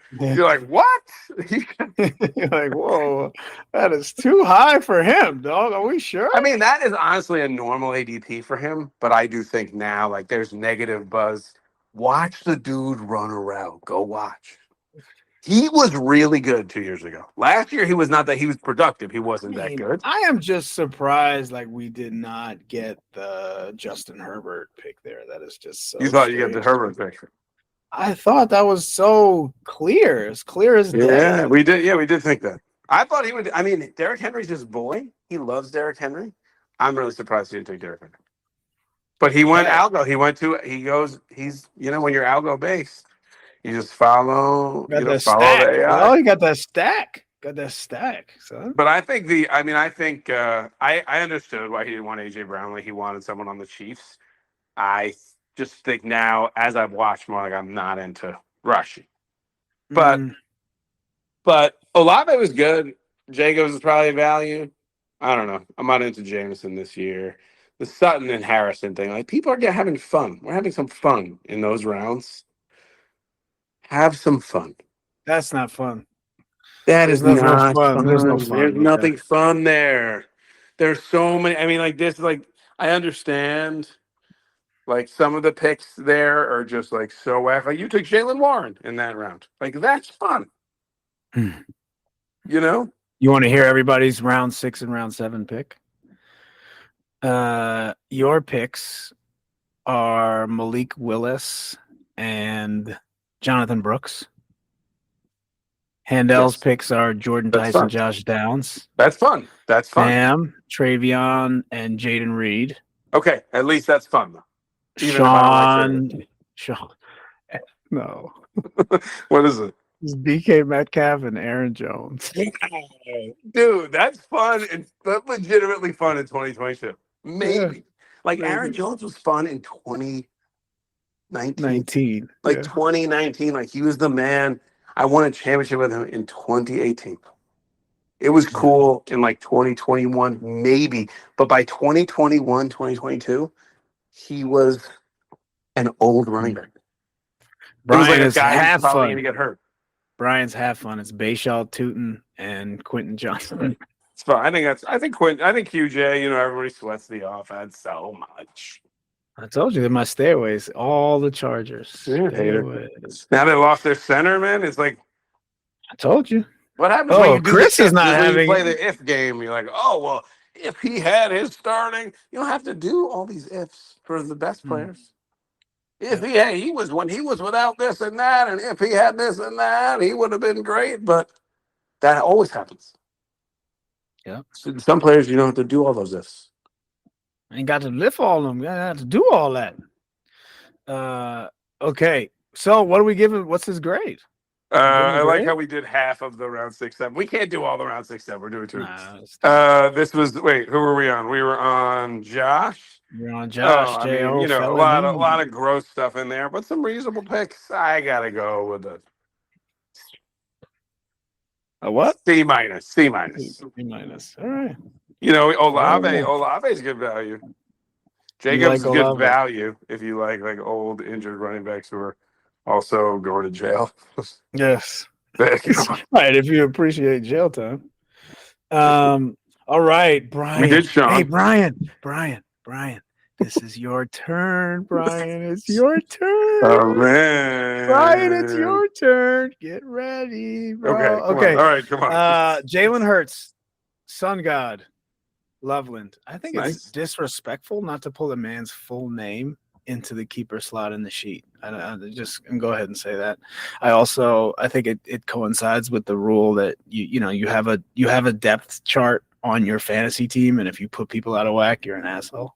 what? You're like, whoa, that is too high for him, dog. Are we sure? I mean, that is honestly a normal ADP for him, but I do think now, like, there's negative buzz. Watch the dude run around. Go watch. He was really good 2 years ago. Last year, he was not that. He was productive. He wasn't that good. I am just surprised, like, we did not get the Justin Herbert pick there. That is just so. You thought you got the Herbert pick? I thought that was so clear, as day. Yeah, we did. Yeah, we did think that. I thought he would. I mean, Derrick Henry's his boy. He loves Derrick Henry. I'm really surprised he didn't take Derrick Henry. But he went algo. He goes. He's when you're algo based. You just follow. Got the AI. Oh, you got that stack. Got that stack, son. But I think I understood why he didn't want AJ Brown. Like he wanted someone on the Chiefs. I just think now, as I've watched more, like I'm not into Rashi. But Olave was good. Jacobs is probably value. I don't know. I'm not into Jameson this year. The Sutton and Harrison thing, like people are having fun. We're having some fun in those rounds. Have some fun. That's not fun. That is not fun. There's no fun. There's nothing fun there. There's so many. I mean, like this, like I understand. Like some of the picks there are just like so wacky. Like you took Jaylen Warren in that round. Like that's fun. You want to hear everybody's round 6 and round 7 pick? Your picks are Malik Willis and Jonathan Brooks. Handel's picks are Jordan Tyson, Josh Downs. That's fun. Sam, Travion, and Jaden Reed. Okay, at least that's fun though. Sean. No. What is it? It's DK Metcalf and Aaron Jones. Dude, that's fun. It's legitimately fun in 2022. Maybe. Maybe. Aaron Jones was fun in 2019. 2019. Like he was the man. I won a championship with him in 2018. It was cool in 2021, maybe. But by 2021, 2022, he was an old running back. Brian is half fun. Going to get hurt. Brian's half fun. It's Bayshall Tootin and Quentin Johnson. It's fun. I think QJ, everybody sweats the offense so much. I told you they're my stayaways. All the Chargers. Yeah, hater. Now they lost their center, man. It's like I told you. What happens when you do Chris is not having you play the if game? You're like, oh well, if he had his starting, you don't have to do all these ifs for the best players. If he was when he was without this and that, and if he had this and that, he would have been great. But that always happens. Yeah. So some players you don't have to do all those ifs. I ain't got to lift all of them. I have to do all that. Okay. So what are we giving? What's his grade? I like how we did half of the round 6, 7. We can't do all the round 6, 7. We're doing 2. This was who were we on? We were on Josh. You're on Josh. A lot of gross stuff in there, but some reasonable picks. I gotta go with a what? C minus. C minus. All right. Olave's good value. Jacobs is good value if you like old injured running backs who are also going to jail. Yes. Right, if you appreciate jail time. All right, Brian. We did Sean. Hey, Brian. This is your turn, Brian. It's your turn. Oh man. Brian, it's your turn. Get ready, bro. Okay. All right, come on. Jalen Hurts, Sun God, Loveland. I think it's Nice. disrespectful not to pull a man's full name into the keeper slot in the sheet. I just go ahead and say that. I think it coincides with the rule that you have a depth chart on your fantasy team, and if you put people out of whack, you're an asshole.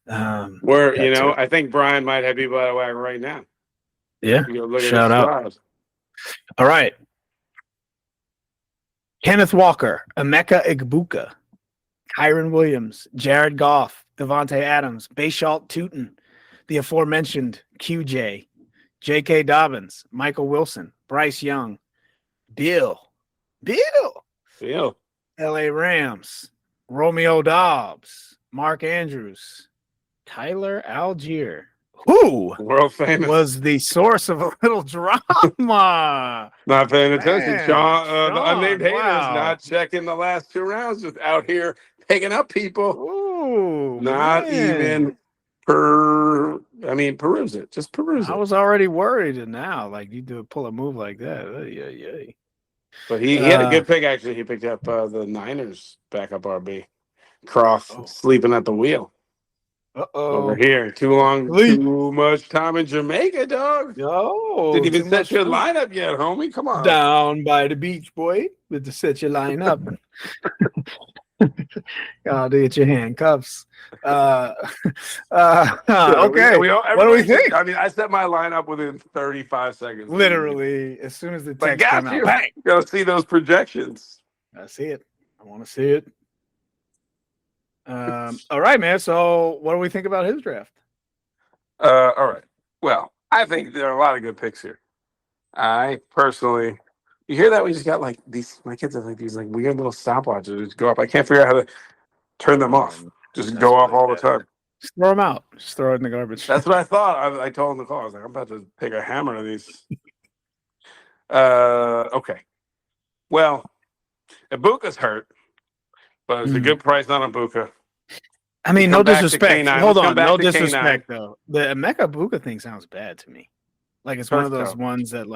I think Brian might have people out of whack right now. Yeah. Shout out. All right. Kenneth Walker, Emeka Egbuka, Kyron Williams, Jared Goff, Devontae Adams, Bayshalt Tootin, the aforementioned QJ, J.K. Dobbins, Michael Wilson, Bryce Young, Bill, L.A. Rams, Romeo Dobbs, Mark Andrews, Tyler Algier, who world famous was the source of a little drama. Not paying attention. Sean, the unnamed hater is wow. not checking the last 2 rounds, just out here picking up people. Ooh, not even peruse it. Just peruse it. I was already worried, and now you do pull a move like that. Yeah. But he had a good pick, actually. He picked up the Niners backup RB. Croft sleeping at the wheel. Over here. Too much time in Jamaica, dog. No. Didn't even set your lineup yet, homie. Come on. Down by the beach, boy. With to set your lineup. Oh, to get your handcuffs. Okay. What do we think? I mean, I set my lineup within 35 seconds. Literally, as soon as the text came out. Bang! Go see those projections. I see it. I want to see it. All right, man. So what do we think about his draft? All right. Well, I think there are a lot of good picks here. I personally, you hear that? We just got these, my kids have these weird little stopwatches that just go up. I can't figure out how to turn them off. Just go off all the time. Just throw them out. Just throw it in the garbage. That's what I thought. I told him to call. I was like, I'm about to take a hammer to these. Okay. Well, Ibuka's hurt, but it's a good price on Ibuka. I mean, no disrespect. Hold on, no disrespect though. The Emeka Ibuka thing sounds bad to me. It's one of those ones that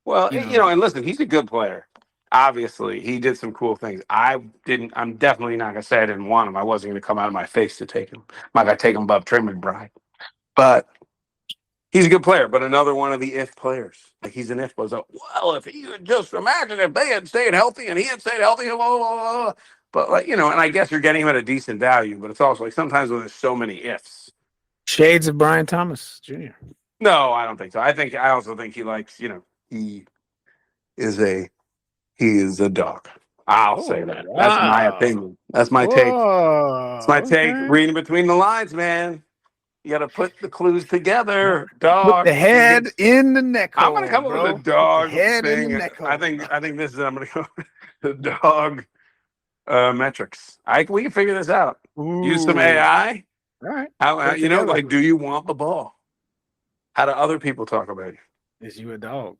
Well, and listen, he's a good player. Obviously, he did some cool things. I'm definitely not gonna say I didn't want him. I wasn't gonna come out of my face to take him. I'm not gonna take him above Trey McBride. But he's a good player, but another one of the if players. He's an if. Well, if he would just imagine if they had stayed healthy and he had stayed healthy, blah, blah, blah. But and I guess you're getting him at a decent value, but it's also sometimes when there's so many ifs. Shades of Brian Thomas Jr. No, I don't think so. I also think he likes, he is a dog. I'll say that. Wow. That's my opinion. That's my take. That's my take. Reading between the lines, man. You got to put the clues together. Dog. Put the head in the neck hole. I'm going to come up with a dog head thing. In the neck hole. I think this is. I'm going to go with the dog metrics. We can figure this out. Ooh. Use some AI. All right. How, do you want the ball? How do other people talk about you? Is you a dog?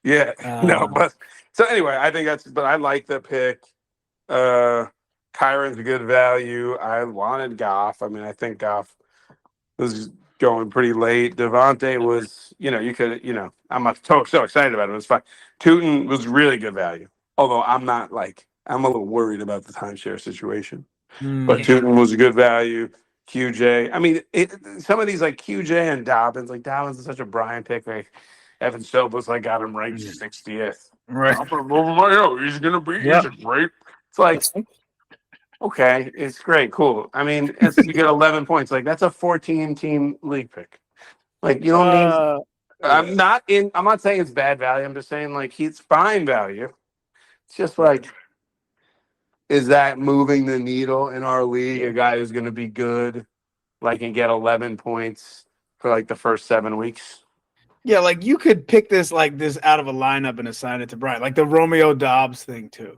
Yeah. No, but so anyway, I think but I like the pick. Kyron's a good value. I wanted Goff. I mean, I think Goff was going pretty late. Devontae was, you could, I'm not so excited about it. It was fine. Tootin was really good value. Although I'm not I'm a little worried about the timeshare situation. But Tootin was a good value. QJ. I mean, some of these QJ and Dobbins, Dobbins is such a Brian pick. Evan Sobel's got him ranked 60th. Right. He's gonna be. He's a great. It's okay, it's great, cool. I mean, you get 11 points. That's a 14-team league pick. You don't need. I'm not saying it's bad value. I'm just saying he's fine value. It's just is that moving the needle in our league? A guy who's going to be good, and get 11 points for the first 7 weeks. Yeah, you could pick this this out of a lineup and assign it to Brian, the Romeo Dobbs thing too.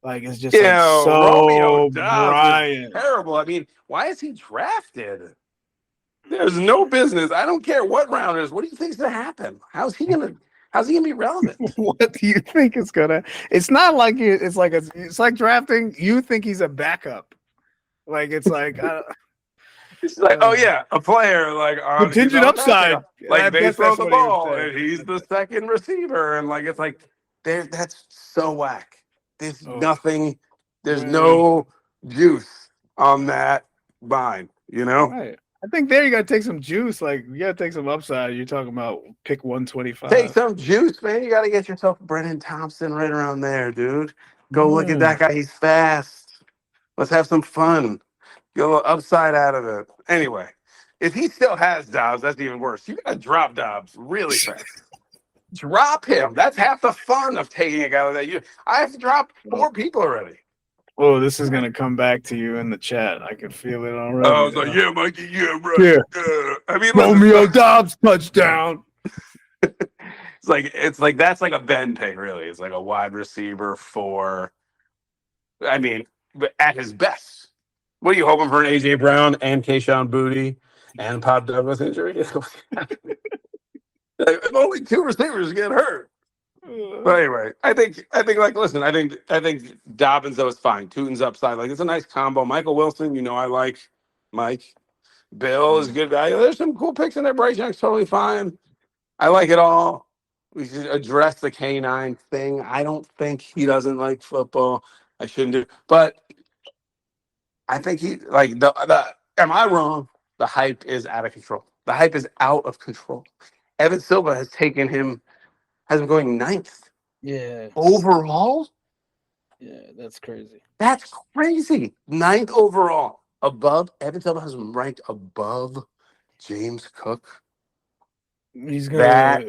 It's just so Romeo Brian. Terrible. I mean, why is he drafted? There's no business. I don't care what round it is. What do you think is going to happen? How's he gonna be relevant? What do you think is gonna? It's not it's like drafting. You think he's a backup? It's like, oh yeah, a player like on he's contingent on the basketball. upside. Like I they guess throw that's the what he was ball saying. and he's the second receiver, and like it's like that's so whack. There's nothing. There's no juice on that vine. You know. Right. I think there you got to take some juice. Like you got to take some upside. You're talking about pick 125. Take some juice, man. You got to get yourself Brennan Thompson right around there, dude. Go look at that guy. He's fast. Let's have some fun. Get a little upside out of it. Anyway, if he still has Dobbs, that's even worse. You got to drop Dobbs really fast. Drop him. That's half the fun of taking a guy like that. I have to drop 4 people already. Oh, this is gonna come back to you in the chat. I can feel it already. I was like, yeah, Mikey, yeah, right. Yeah. I mean, Romeo Dobbs touchdown. It's like that's like a Ben pick, really. It's like a wide receiver for. I mean, but at his best. What are you hoping for an AJ Brown and Keyshawn Booty and Pop Douglas injury? If only 2 receivers get hurt. But anyway, I think like listen, I think Dobbins though is fine. Tootin's upside, like it's a nice combo. Michael Wilson, I like Mike. Bill is good value. There's some cool picks in there. Bryce Young's totally fine. I like it all. We should address the K9 thing. I don't think he doesn't like football. I shouldn't do, but I think he like the. Am I wrong? The hype is out of control. The hype is out of control. Evan Silva has taken him. Has him going 9th. Yeah. Overall? Yeah, that's crazy. That's crazy. 9th overall. Above, Evan Silva has him ranked above James Cook. He's gonna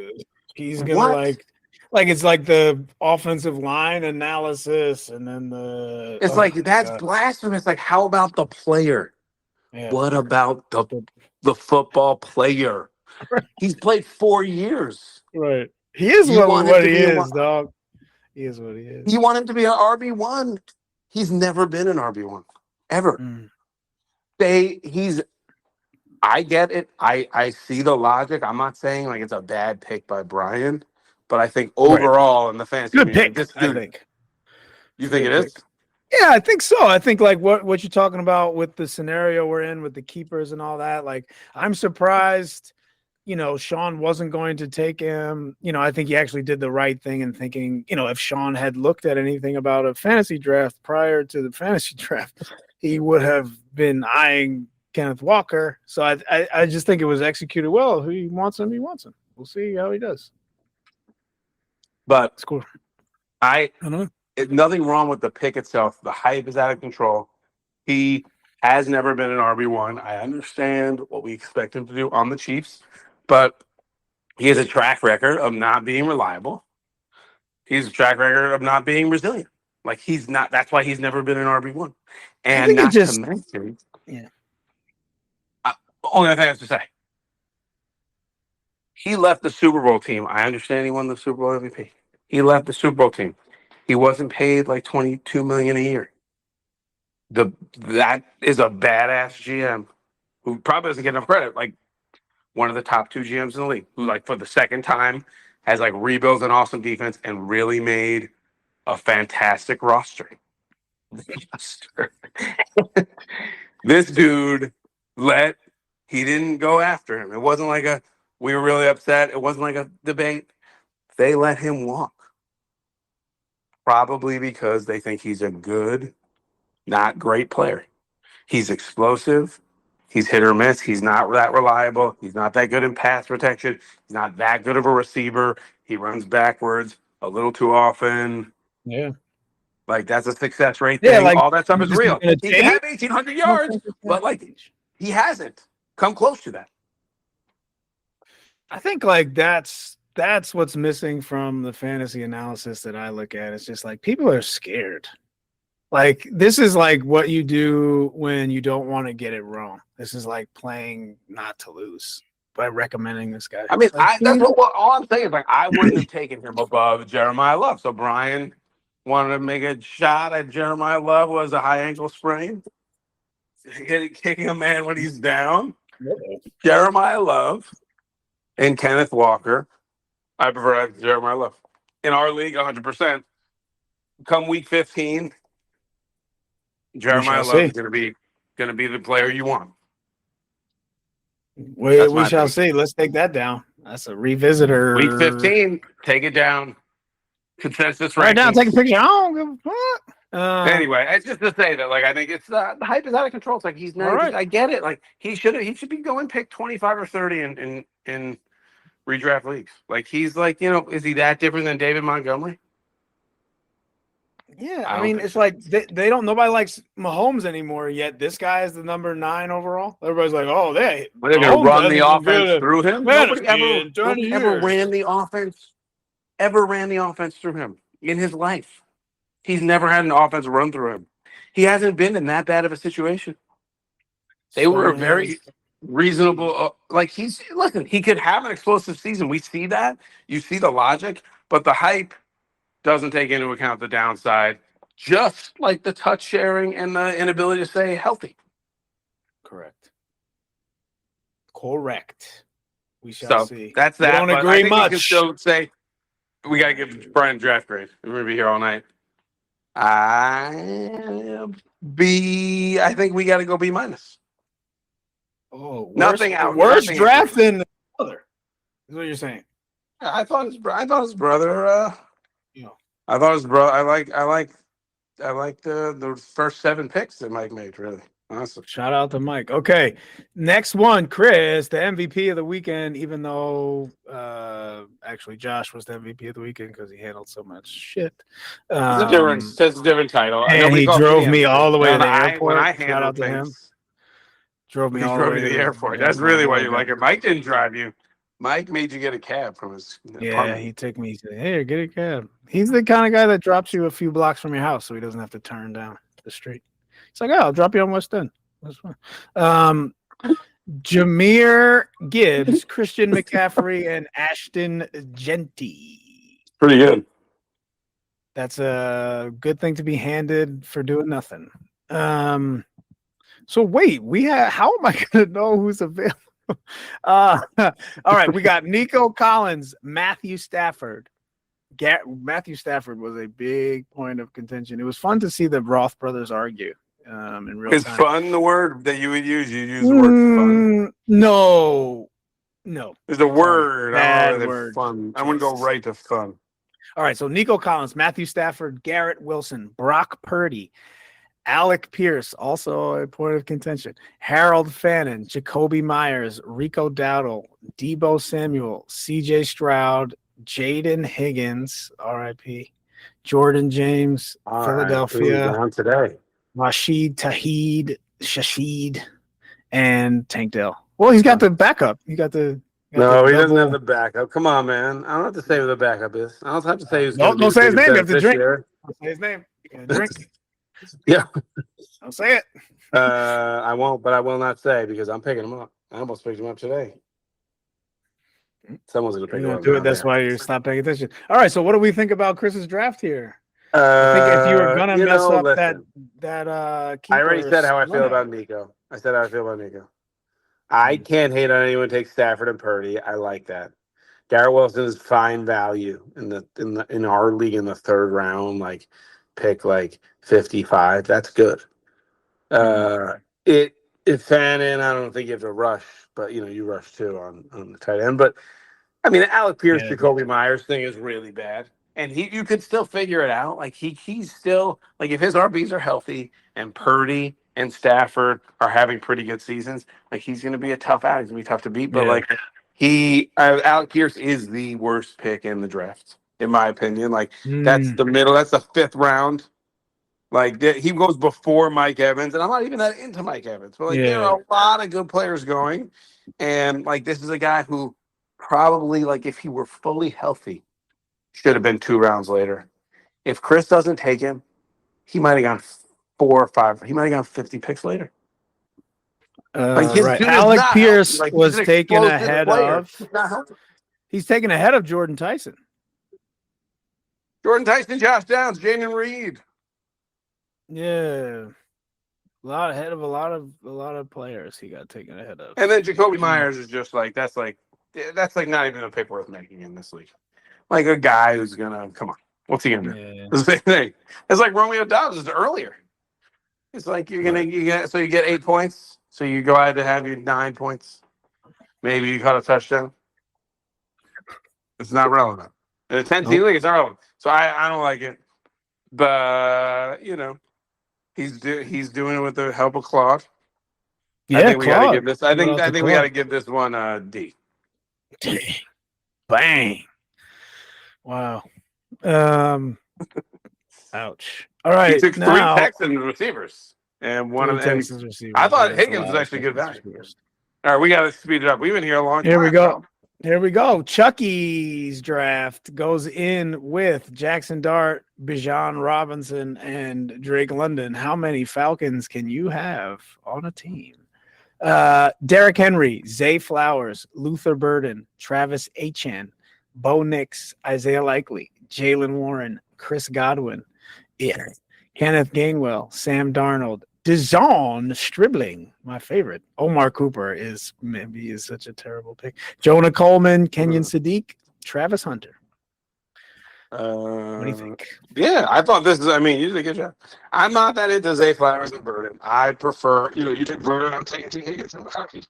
like it's like the offensive line analysis and then the it's like that's blasphemous. Like, how about the player? Yeah. What about the football player? He's played 4 years. Right. He is what he is, dog. He is what he is. You want him to be an RB1. He's never been an RB1. Ever. I get it. I see the logic. I'm not saying like it's a bad pick by Brian, but I think overall in the fantasy good community, pick, I think. You think it is? Yeah, I think so. I think like what you're talking about with the scenario we're in with the keepers and all that. Like, I'm surprised Sean wasn't going to take him. I think he actually did the right thing in thinking, if Sean had looked at anything about a fantasy draft prior to the fantasy draft, he would have been eyeing Kenneth Walker. So I just think it was executed well. Who he wants him, he wants him. We'll see how he does. But it's cool. I don't know. Nothing wrong with the pick itself. The hype is out of control. He has never been an RB1. I understand what we expect him to do on the Chiefs. But he has a track record of not being reliable. He's a track record of not being resilient. Like he's not. That's why he's never been an RB1. And not to mention, only thing I have to say, he left the Super Bowl team. I understand he won the Super Bowl MVP. He left the Super Bowl team. He wasn't paid like $22 million a year. That is a badass GM who probably doesn't get enough credit. Like, one of the top 2 GMs in the league, who like for the second time has like rebuilt an awesome defense and really made a fantastic roster. This dude he didn't go after him. It wasn't like we were really upset. It wasn't like a debate. They let him walk. Probably because they think he's a good, not great player. He's explosive. He's hit or miss. He's not that reliable. He's not that good in pass protection. He's not that good of a receiver. He runs backwards a little too often. Yeah. Like, that's a success rate thing. Like, all that stuff is real. He can have 1,800 yards, but, like, he hasn't come close to that. I think, like, that's what's missing from the fantasy analysis that I look at. It's just, like, people are scared. Like, this is like what you do when you don't want to get it wrong. This is like playing not to lose by recommending this guy. I mean, that's what all I'm saying is, like, I wouldn't have taken him above Jeremiah Love. So Brian wanted to make a shot at Jeremiah Love, was a high ankle sprain. Kicking a man when he's down. Jeremiah Love and Kenneth Walker. I prefer Jeremiah Love. In our league, 100%. Come week 15, Jeremiah Love is going to be the player you want. We shall see. Let's take that down. That's a revisitor. Week 15, take it down. Consensus right now, take a rankings. picture. I don't give a fuck. Anyway, it's just to say that, like, I think it's the hype is out of control. It's like he's not. Right. I get it. Like he should be going pick 25 or 30 in redraft leagues. Like he's like, is he that different than David Montgomery? Yeah, I mean, it's like they don't. Nobody likes Mahomes anymore. Yet this guy is the number 9 overall. Everybody's like, oh, they're gonna run the offense through him. Nobody ever ran the offense. Ever ran the offense through him in his life. He's never had an offense run through him. He hasn't been in that bad of a situation. They were a very reasonable. Listen. He could have an explosive season. We see that. You see the logic, but the hype doesn't take into account the downside, just like the touch sharing and the inability to stay healthy. Correct. We shall see. That's that. I don't agree much. You can still say we got to give Brian a draft grade. We're going to be here all night. I think we got to go B-. Oh, nothing out. Worst draft than the other. Is what you're saying. I thought his brother. I thought his brother. I like the first 7 picks that Mike made. Really, awesome. Shout out to Mike. Okay, next one, Chris, the MVP of the weekend. Even though actually Josh was the MVP of the weekend because he handled so much shit. It's a different title. And he drove me all the way to the airport. When I Shout out to him. Drove me all the way to the airport. That's really why you like it. Mike didn't drive you. Mike made you get a cab from his apartment. He took me. He said, "Hey, get a cab." He's the kind of guy that drops you a few blocks from your house, so he doesn't have to turn down the street. It's like, "Oh, I'll drop you on West End." That's fine. Jahmyr Gibbs, Christian McCaffrey, and Ashton Genty. Pretty good. That's a good thing to be handed for doing nothing. So wait, how am I going to know who's available? All right, we got Nico Collins, Matthew Stafford. Matthew Stafford was a big point of contention. It was fun to see the Roth brothers argue in real time. Is fun the word that you would use? You use the word fun? No. There's a word. Bad word. Fun. I want to go right to fun. All right, so Nico Collins, Matthew Stafford, Garrett Wilson, Brock Purdy, Alec Pierce, also a point of contention, Harold Fannin, Jacoby Myers, Rico Dowdle, Deebo Samuel, CJ Stroud, Jaden Higgins, RIP, Jordan James, Philadelphia, down today, Rashid Shashid, and Tank Dell. Well, he's got the backup. He doesn't have the backup. Come on, man. I don't have to say who the backup is. I don't have to say who's don't say his name. You have to drink. Don't say his name. You gotta drink. Yeah. Don't say it. I won't, but I will not say because I'm picking him up. I almost picked him up today. Someone's going to pick him up. Do it. That's why you stop paying attention. All right. So what do we think about Chris's draft here? I think if you were going to mess up that I already said how I feel about Nico. I can't hate on anyone who takes Stafford and Purdy. I like that. Garrett Wilson is fine value in our league in the 3rd round, like pick like 55. That's good. If Fannin, I don't think you have to rush, but you rush too on the tight end. But I mean, the Alec Pierce, Jacoby Myers thing is really bad, and you could still figure it out. Like he's still like if his RBs are healthy and Purdy and Stafford are having pretty good seasons, like he's going to be a tough out. He's going to be tough to beat. But Alec Pierce is the worst pick in the draft, in my opinion. Like that's the middle. That's the 5th round. Like he goes before Mike Evans, and I'm not even that into Mike Evans. But there are a lot of good players going, and like this is a guy who probably like if he were fully healthy, should have been 2 rounds later. If Chris doesn't take him, he might have gone 4 or 5. He might have gone 50 picks later. Right. Alec Pierce was taken ahead of. He's taken ahead of Jordan Tyson. Josh Downs, Jaden Reed. Yeah, a lot ahead of a lot of players. He got taken ahead of. And then Jacoby Myers is just like that's like not even a pick worth making in this league. Like a guy who's gonna come on. What's he gonna do? Yeah. The same thing. It's like Romeo Dobbs earlier. It's like you get 8 points, so you go ahead to have your 9 points. Maybe he caught a touchdown. It's not relevant. In a 10-team league, it's not relevant. So I don't like it. But he's doing it with the help of Claude. Yeah, I think we got to Claude. give this. I think we got to give this one a D. Bang! Wow. Ouch. All right. He took 3 now, Texans receivers and one of them. Texans receivers. I thought That's a Higgins lot was of actually good Texans value. receivers. All right, we got to speed it up. We've been here a long time. Here we go. Here we go. Chucky's draft goes in with Jackson Dart, Bijan Robinson, and Drake London. How many Falcons can you have on a team? Derrick Henry, Zay Flowers, Luther Burden, Travis Etienne, Bo Nix, Isaiah Likely, Jalen Warren, Chris Godwin, Kenneth Gainwell, Sam Darnold, DeZon Stribling, my favorite. Omar Cooper is such a terrible pick. Jonah Coleman, Kenyon Sadiq, Travis Hunter. What do you think? Yeah, I thought this is. I mean, you did a good job. I'm not that into Zay Flowers and Burden. I prefer, you take Burden on taking Higgins and hockey.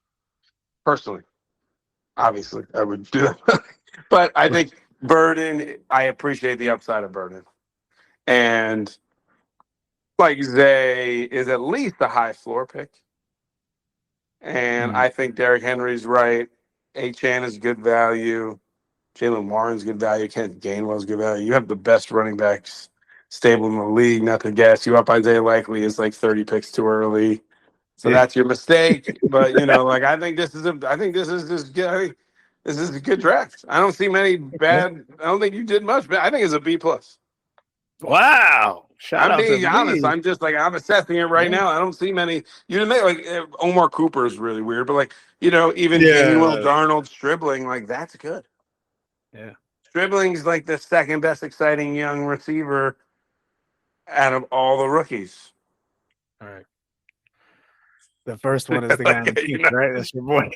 Personally, obviously, I would do that. But I think Burden. I appreciate the upside of Burden, and like Zay is at least a high floor pick. And I think Derrick Henry's right. Achane is good value. Jalen Warren's good value. Kenneth Gainwell's good value. You have the best running backs stable in the league. Not to gas you up, Isaiah Likely is like 30 picks too early. So that's your mistake. But I think this is just good. I think this is a good draft. I don't see many bad. I don't think you did much, but I think it's a B+. Wow. I'm being honest. I'm just I'm assessing it right now. I don't see many. You didn't make Omar Cooper is really weird, but even Gainwell, Darnold, Stribling, that's good. Yeah. Stribling's like the second best exciting young receiver out of all the rookies. All right. The first one is the guy on the team, right? That's your boy.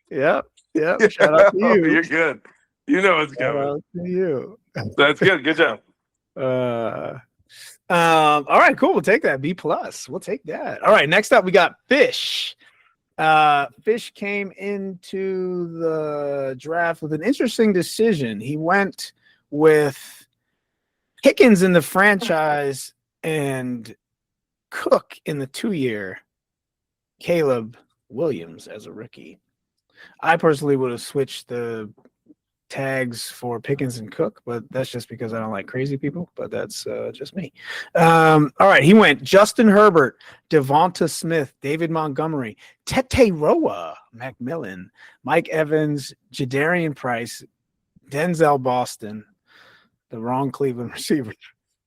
Yep. Shout out to you. You're good. You know what's going. Shout out to you. That's good. Good job. All right, cool. We'll take that. B+. We'll take that. All right, next up we got Fish. Fish came into the draft with an interesting decision. He went with Pickens in the franchise and Cook in the 2-year, Caleb Williams as a rookie. I personally would have switched the tags for Pickens and Cook, but that's just because I don't like crazy people, but that's just me. All right, he went Justin Herbert, Devonta Smith, David Montgomery, Tete Roa, McMillan, Mike Evans, Jadarian Price, Denzel Boston, the wrong Cleveland receiver,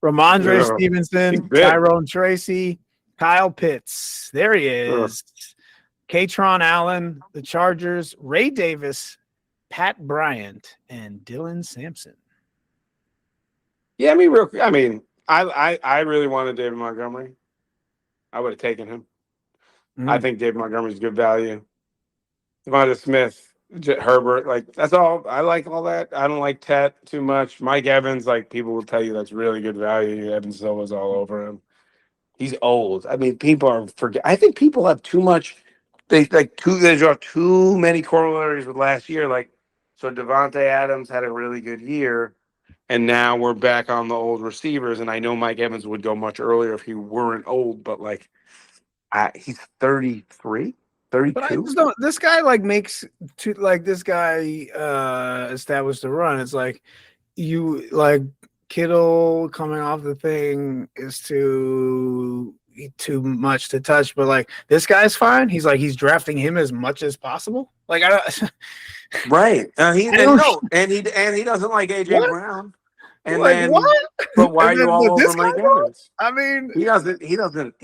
Ramondre Stevenson, Tyrone Tracy, Kyle Pitts, there he is, Katron Allen, the Chargers, Ray Davis, Pat Bryant, and Dylan Sampson. Yeah, I really wanted David Montgomery. I would have taken him. I think David Montgomery's good value. Devonta Smith, Herbert, that's all. I like all that. I don't like Tet too much. Mike Evans, people will tell you that's really good value. Evans was all over him. He's old. People are I think people have too much. They draw too many corollaries with last year. So Devontae Adams had a really good year, and now we're back on the old receivers. And I know Mike Evans would go much earlier if he weren't old, but he's 33, 32. But I just don't. This guy makes this guy established the run. It's Kittle coming off the thing is too much to touch, but this guy's fine. He's drafting him as much as possible. I don't. Right. He doesn't like AJ Brown. And then what? But why are you all over Mike Evans? He doesn't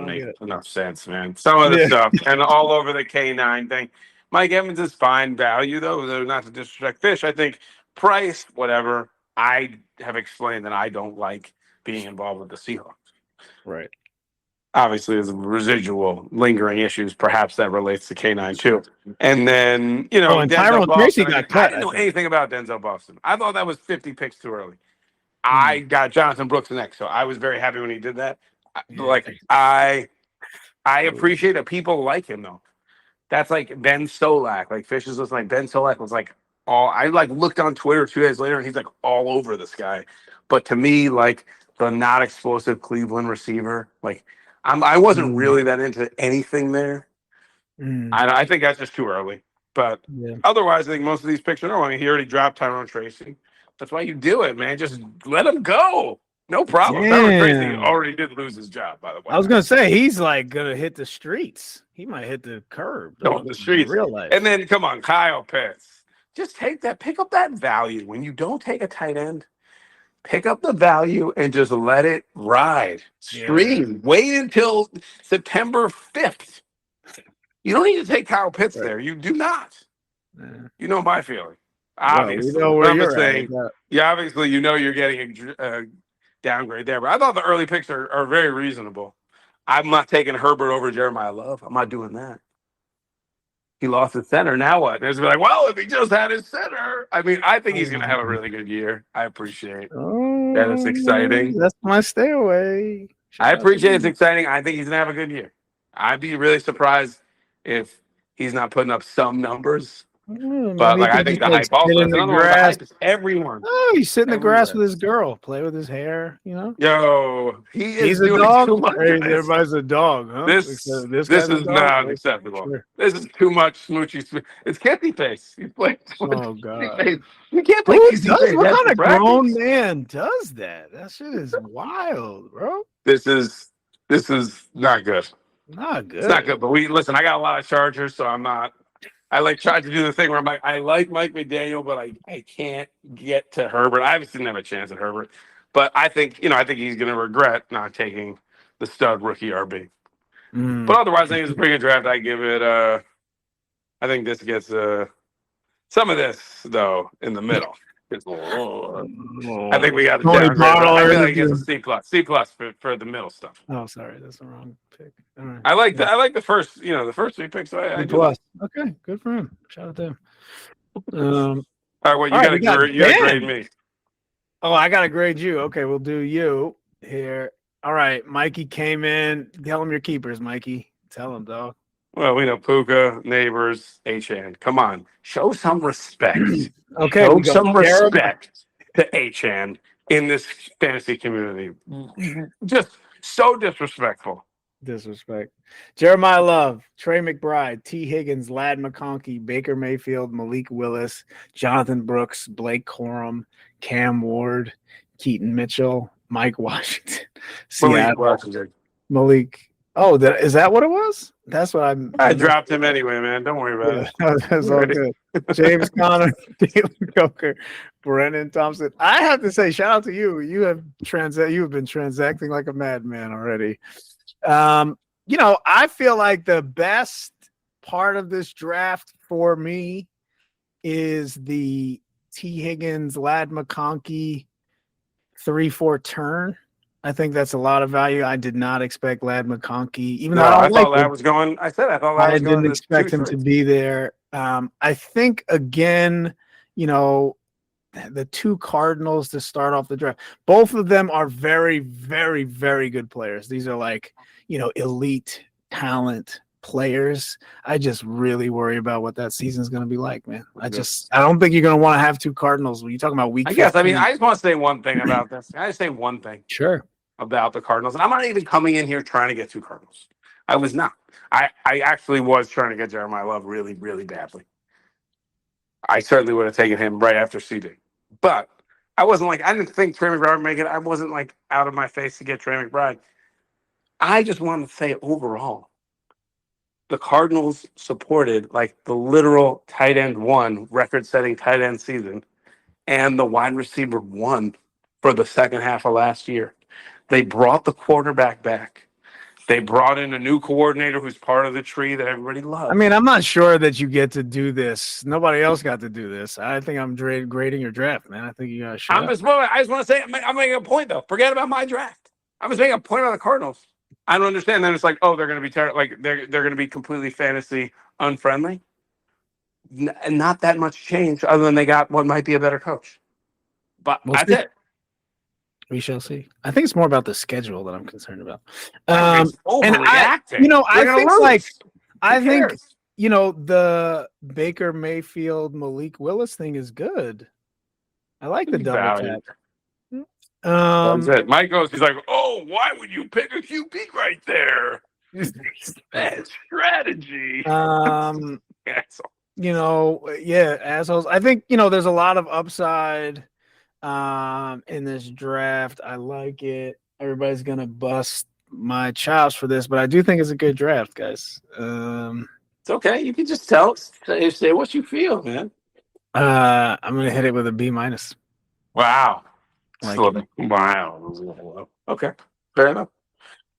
make enough sense, man. Some of the stuff and all over the K9 thing. Mike Evans is fine value though, not to disrespect Fish. I think price, whatever. I have explained that I don't like being involved with the Seahawks. Right. Obviously, there's residual lingering issues. Perhaps that relates to K9 too. And then, and Tyrone Tracy got cut. I didn't know anything about Denzel Boston. I thought that was 50 picks too early. I got Jonathan Brooks next, so I was very happy when he did that. I appreciate that people like him though. That's like Ben Solak. Like Fishes was like Ben Solak was like all I like looked on Twitter 2 days later and he's like all over this guy. But to me, like the not explosive Cleveland receiver, like I wasn't really that into anything there. I think that's just too early. But otherwise, I think most of these picks are no. I mean, he already dropped Tyrone Tracy. That's why you do it, man. Just let him go. No problem. Tyrone Tracy already did lose his job, by the way. I was gonna say he's like gonna hit the streets. He might hit the curb. No, the streets. Real life. And then come on, Kyle Pitts. Just pick up that value. When you don't take a tight end, pick up the value and just let it ride. Stream. Yeah. Wait until September 5th. You don't need to take Kyle Pitts there. You do not. Yeah. You know my feeling. Obviously. Well, we know where you're saying, yeah, obviously you know you're getting a downgrade there. But I thought the early picks are very reasonable. I'm not taking Herbert over Jeremiah Love. I'm not doing that. He lost his center. Now what? There's like, well, if he just had his center. I mean, I think he's going to have a really good year. I appreciate that. It's exciting. That's my stay away. I appreciate it's exciting. I think he's going to have a good year. I'd be really surprised if he's not putting up some numbers. But like I think the hype also is the everyone. Oh, he's sitting in the grass with his girl, play with his hair, you know. Yo, he's a dog. Too much everybody's a dog, huh? This is not acceptable. Sure. This is too much smoochy. It's kissy face. He's playing. Oh god, you can't play kissy face. What kind of grown man does that? That shit is wild, bro. This is not good. Not good. It's not good. But listen. I got a lot of Chargers, so I'm not. I tried to do the thing where I'm like, I like Mike McDaniel, but I can't get to Herbert. I obviously didn't have a chance at Herbert, but I think he's going to regret not taking the stud rookie RB. But otherwise, I think it's a pretty good draft. I give it. I think this gets some of this though in the middle. I think we got the downgrade. I feel like it gets a C plus for the middle stuff. Oh, sorry, that's the wrong pick. Right. I like the first, the first 3 picks. I plus. Okay, good for him. Shout out to him. All right, well, you got to grade me. Oh, I got to grade you. Okay, we'll do you here. All right, Mikey came in. Tell him your keepers, Mikey. Tell him, dog. Well, we know Puka, Neighbors, H-N. Come on. Show some respect. Okay. Show some respect to H-N in this fantasy community. Just so disrespectful. Disrespect. Jeremiah Love, Trey McBride, T. Higgins, Ladd McConkey, Baker Mayfield, Malik Willis, Jonathan Brooks, Blake Corum, Cam Ward, Keaton Mitchell, Mike Washington, Malik. Oh, is that what it was? That's what I dropped him anyway, man. Don't worry about it. That's all good. James Conner, Jalen Coker, Brennan Thompson. I have to say, shout out to you. You have been transacting like a madman already. I feel like the best part of this draft for me is the T. Higgins, Ladd McConkey 3-4 turn. I think that's a lot of value. I did not expect Ladd McConkey, even though I thought Ladd was going. I didn't expect him to be there. I think again, the 2 Cardinals to start off the draft, both of them are very, very, very good players. These are like, elite talent players. I just really worry about what that season is going to be like, man. I don't think you're going to want to have 2 Cardinals when you're talking about week. I guess. 15. I just want to say one thing about this. I just say one thing. Sure. About the Cardinals. And I'm not even coming in here trying to get 2 Cardinals. I was not. I actually was trying to get Jeremiah Love really, really badly. I certainly would have taken him right after CD. But I didn't think Trey McBride would make it. I wasn't out of my face to get Trey McBride. I just wanted to say overall, the Cardinals supported the literal tight end 1 record-setting tight end season and the wide receiver 1 for the second half of last year. They brought the quarterback back. They brought in a new coordinator who's part of the tree that everybody loves. I mean, I'm not sure that you get to do this. Nobody else got to do this. I think I'm grading your draft, man. I think you got to shut up. I just want to say, I'm making a point, though. Forget about my draft. I'm just making a point on the Cardinals. I don't understand. Then it's they're going to be they're going to be completely fantasy unfriendly. And not that much change other than they got what might be a better coach. But that's it. We shall see. I think it's more about the schedule that I'm concerned about. Everybody's And overreacting. I They're gonna think lose. I Who think cares? the Baker Mayfield Malik Willis thing is good. I like the double Value. tap. That's it. Mike goes, he's like, oh, why would you pick a QB right there? That's strategy. Asshole. Assholes. I think, there's a lot of upside in this draft. I like it. Everybody's gonna bust my chops for this, but I do think it's a good draft, guys. It's okay. You can just say what you feel, man. I'm gonna hit it with a B minus. Wow. Like wow. Okay. Fair enough.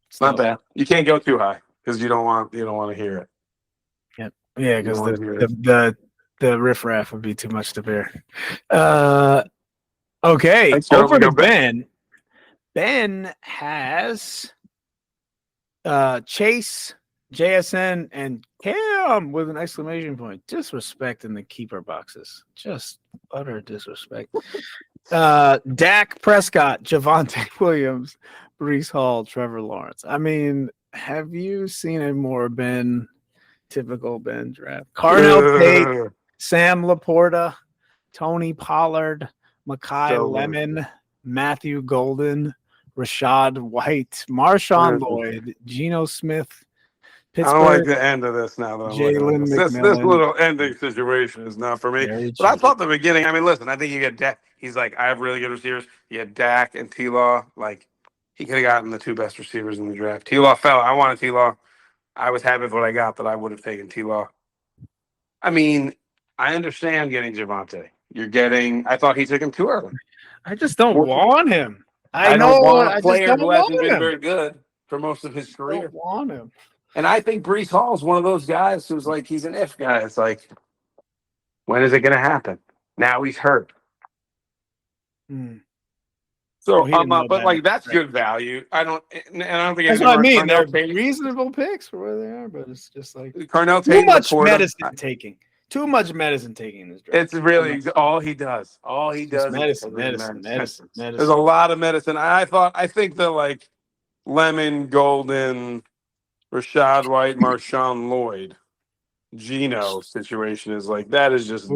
It's not bad. You can't go too high because you don't want to hear it. Yep. Yeah, because the riffraff would be too much to bear. Okay. Thanks, Over to Ben. Ben has Chase, JSN, and Cam with an exclamation point. Disrespect in the keeper boxes. Just utter disrespect. Dak Prescott, Javonte Williams, Breece Hall, Trevor Lawrence. I mean, have you seen a more typical Ben draft? Carnell Tate, Sam Laporta, Tony Pollard, Mekhi Lemon, Matthew Golden, Rashad White, Marshawn Lloyd, Geno Smith, Pittsburgh. I don't like the end of this now. Jalen this little ending situation is not for me. But I thought the beginning. I mean, listen. I think you get Dak. He's like, I have really good receivers. You had Dak and T-Law. Like, he could have gotten the two best receivers in the draft. T-Law fell. I wanted T-Law. I was happy with what I got, but I would have taken T-Law. I mean, I understand getting Javonte. I thought he took him too early. I just don't want him. I don't want a player who hasn't been very good for most of his career. I don't want him. And I think Breece Hall is one of those guys who's like, he's an if guy. It's like, when is it going to happen? Now he's hurt. So, but like, that's good value. I don't think that's what I mean. They're reasonable picks for where they are, but it's just like Carnell too much medicine taking. Too much medicine taking in this draft. It's really all he does. All he does is medicine. There's a lot of medicine. I think the like Lemon, Golden, Rashad White, Marshawn Lloyd, Geno situation is like that is just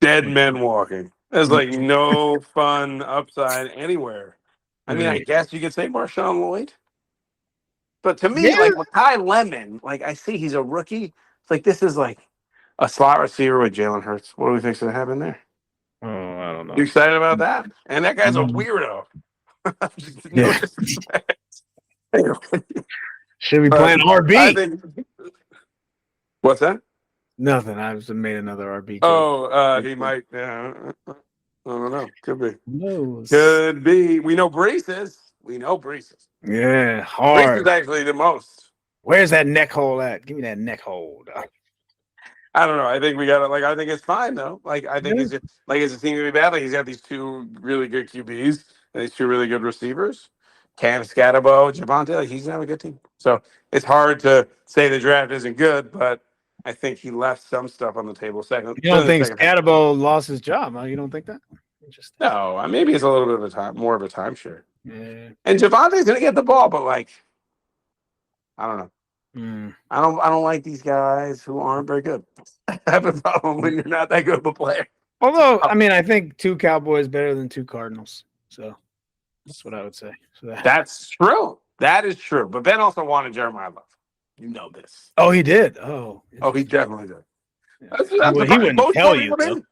dead men walking. There's like no fun upside anywhere. I mean, I guess you could say Marshawn Lloyd, but to me, like Mekhi Lemon, like I see he's a rookie. It's like this is like a slot receiver with Jalen Hurts. What do we think's gonna happen there? Oh, I don't know. You excited about that? And that guy's a weirdo. Should we play an RB? What's that? Nothing. I just made another RB. He might. Yeah, I don't know. Could be. No. Could be. We know Breece is. Yeah, hard. Breece is actually the most. Where's that neck hole at? Give me that neck hole. I don't know. I think we got it. Like, I think it's fine though. Like, I think it's a team to be bad. Like, he's got these two really good QBs and these two really good receivers. Cam Scatterbo, Javonte, like he's gonna have a good team. So it's hard to say the draft isn't good, but I think he left some stuff on the table. Second, you don't think Scatterbo lost his job? Huh? You don't think that? No, maybe it's a little bit of more of a timeshare. Yeah. And Javonte's gonna get the ball, but like, I don't know. I don't like these guys who aren't very good. I have a problem when you're not that good of a player. Although, I mean, I think 2 Cowboys better than 2 Cardinals. So that's what I would say. So that's true. That is true. But Ben also wanted Jeremiah Love. You know this. Oh, he did. Oh, he definitely did. Yeah. Well, he wouldn't tell you.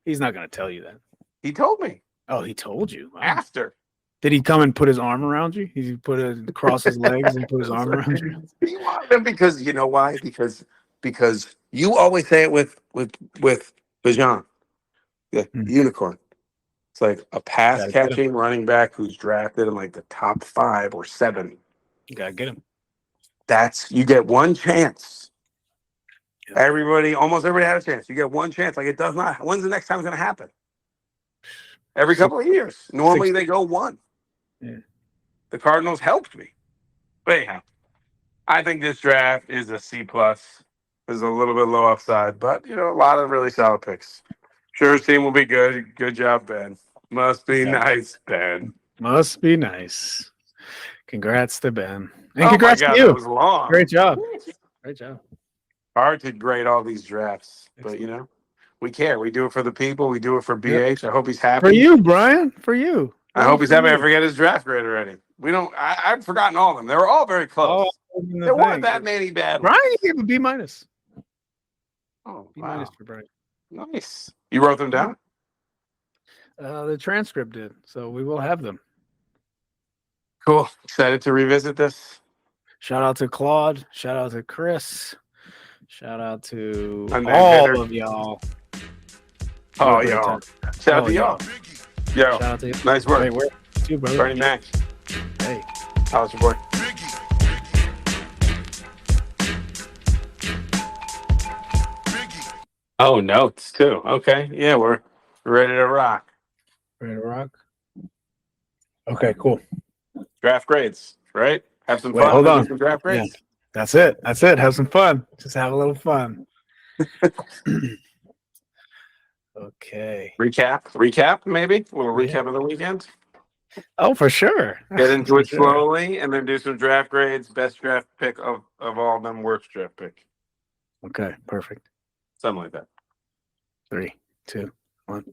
He's not going to tell you that. He told me. Oh, he told you. Wow. After. Did he come and put his arm around you? He put it across his legs and put his arm around you? He wanted him because you know why? Because you always say it with Bijan, the unicorn. It's like a pass catching running back who's drafted in like the top 5 or 7. You gotta get him. You get one chance. Yep. Almost everybody had a chance. You get one chance. Like it does not. When's the next time it's going to happen? Every couple of years. Normally they go 1. Yeah. The Cardinals helped me. But anyhow, I think this draft is a C+. There's a little bit low upside, but a lot of really solid picks. Sure, his team will be good. Good job, Ben. Must be nice, Ben. Must be nice. Congrats to Ben. And Oh my congrats God, to that you. was long. Great job. Great job. Hard to grade all these drafts, but you know, we care. We do it for the people. We do it for BH. I hope he's happy. For you, Brian. For you. I hope he's happy. I forget his draft grade already. We don't. I've forgotten all of them. They were all very close. There weren't that many bad ones. Brian gave a B minus. Oh, B wow. minus for Brian. Nice. You wrote them down? The transcript did, so we will have them. Cool. Excited to revisit this. Shout out to Claude. Shout out to Chris. Shout out to Unnamed all Hater. of y'all. Oh, y'all. Shout out to y'all. Yo, Shout out to you. nice work. Hey, where you, brother? Bernie Mac. Hey. How's your boy? Oh, notes too. Okay. Yeah, we're ready to rock. Ready to rock? Okay, cool. Draft grades, right? Have some Wait, fun. hold on. Some draft grades. Yeah. That's it. That's it. Have some fun. Just have a little fun. Okay. Recap, maybe? A little recap of the weekend. Oh, for sure. Get into For it sure. slowly and then do some draft grades. Best draft pick of all of them, worst draft pick. Okay, perfect. Something like that. 3, 2, 1.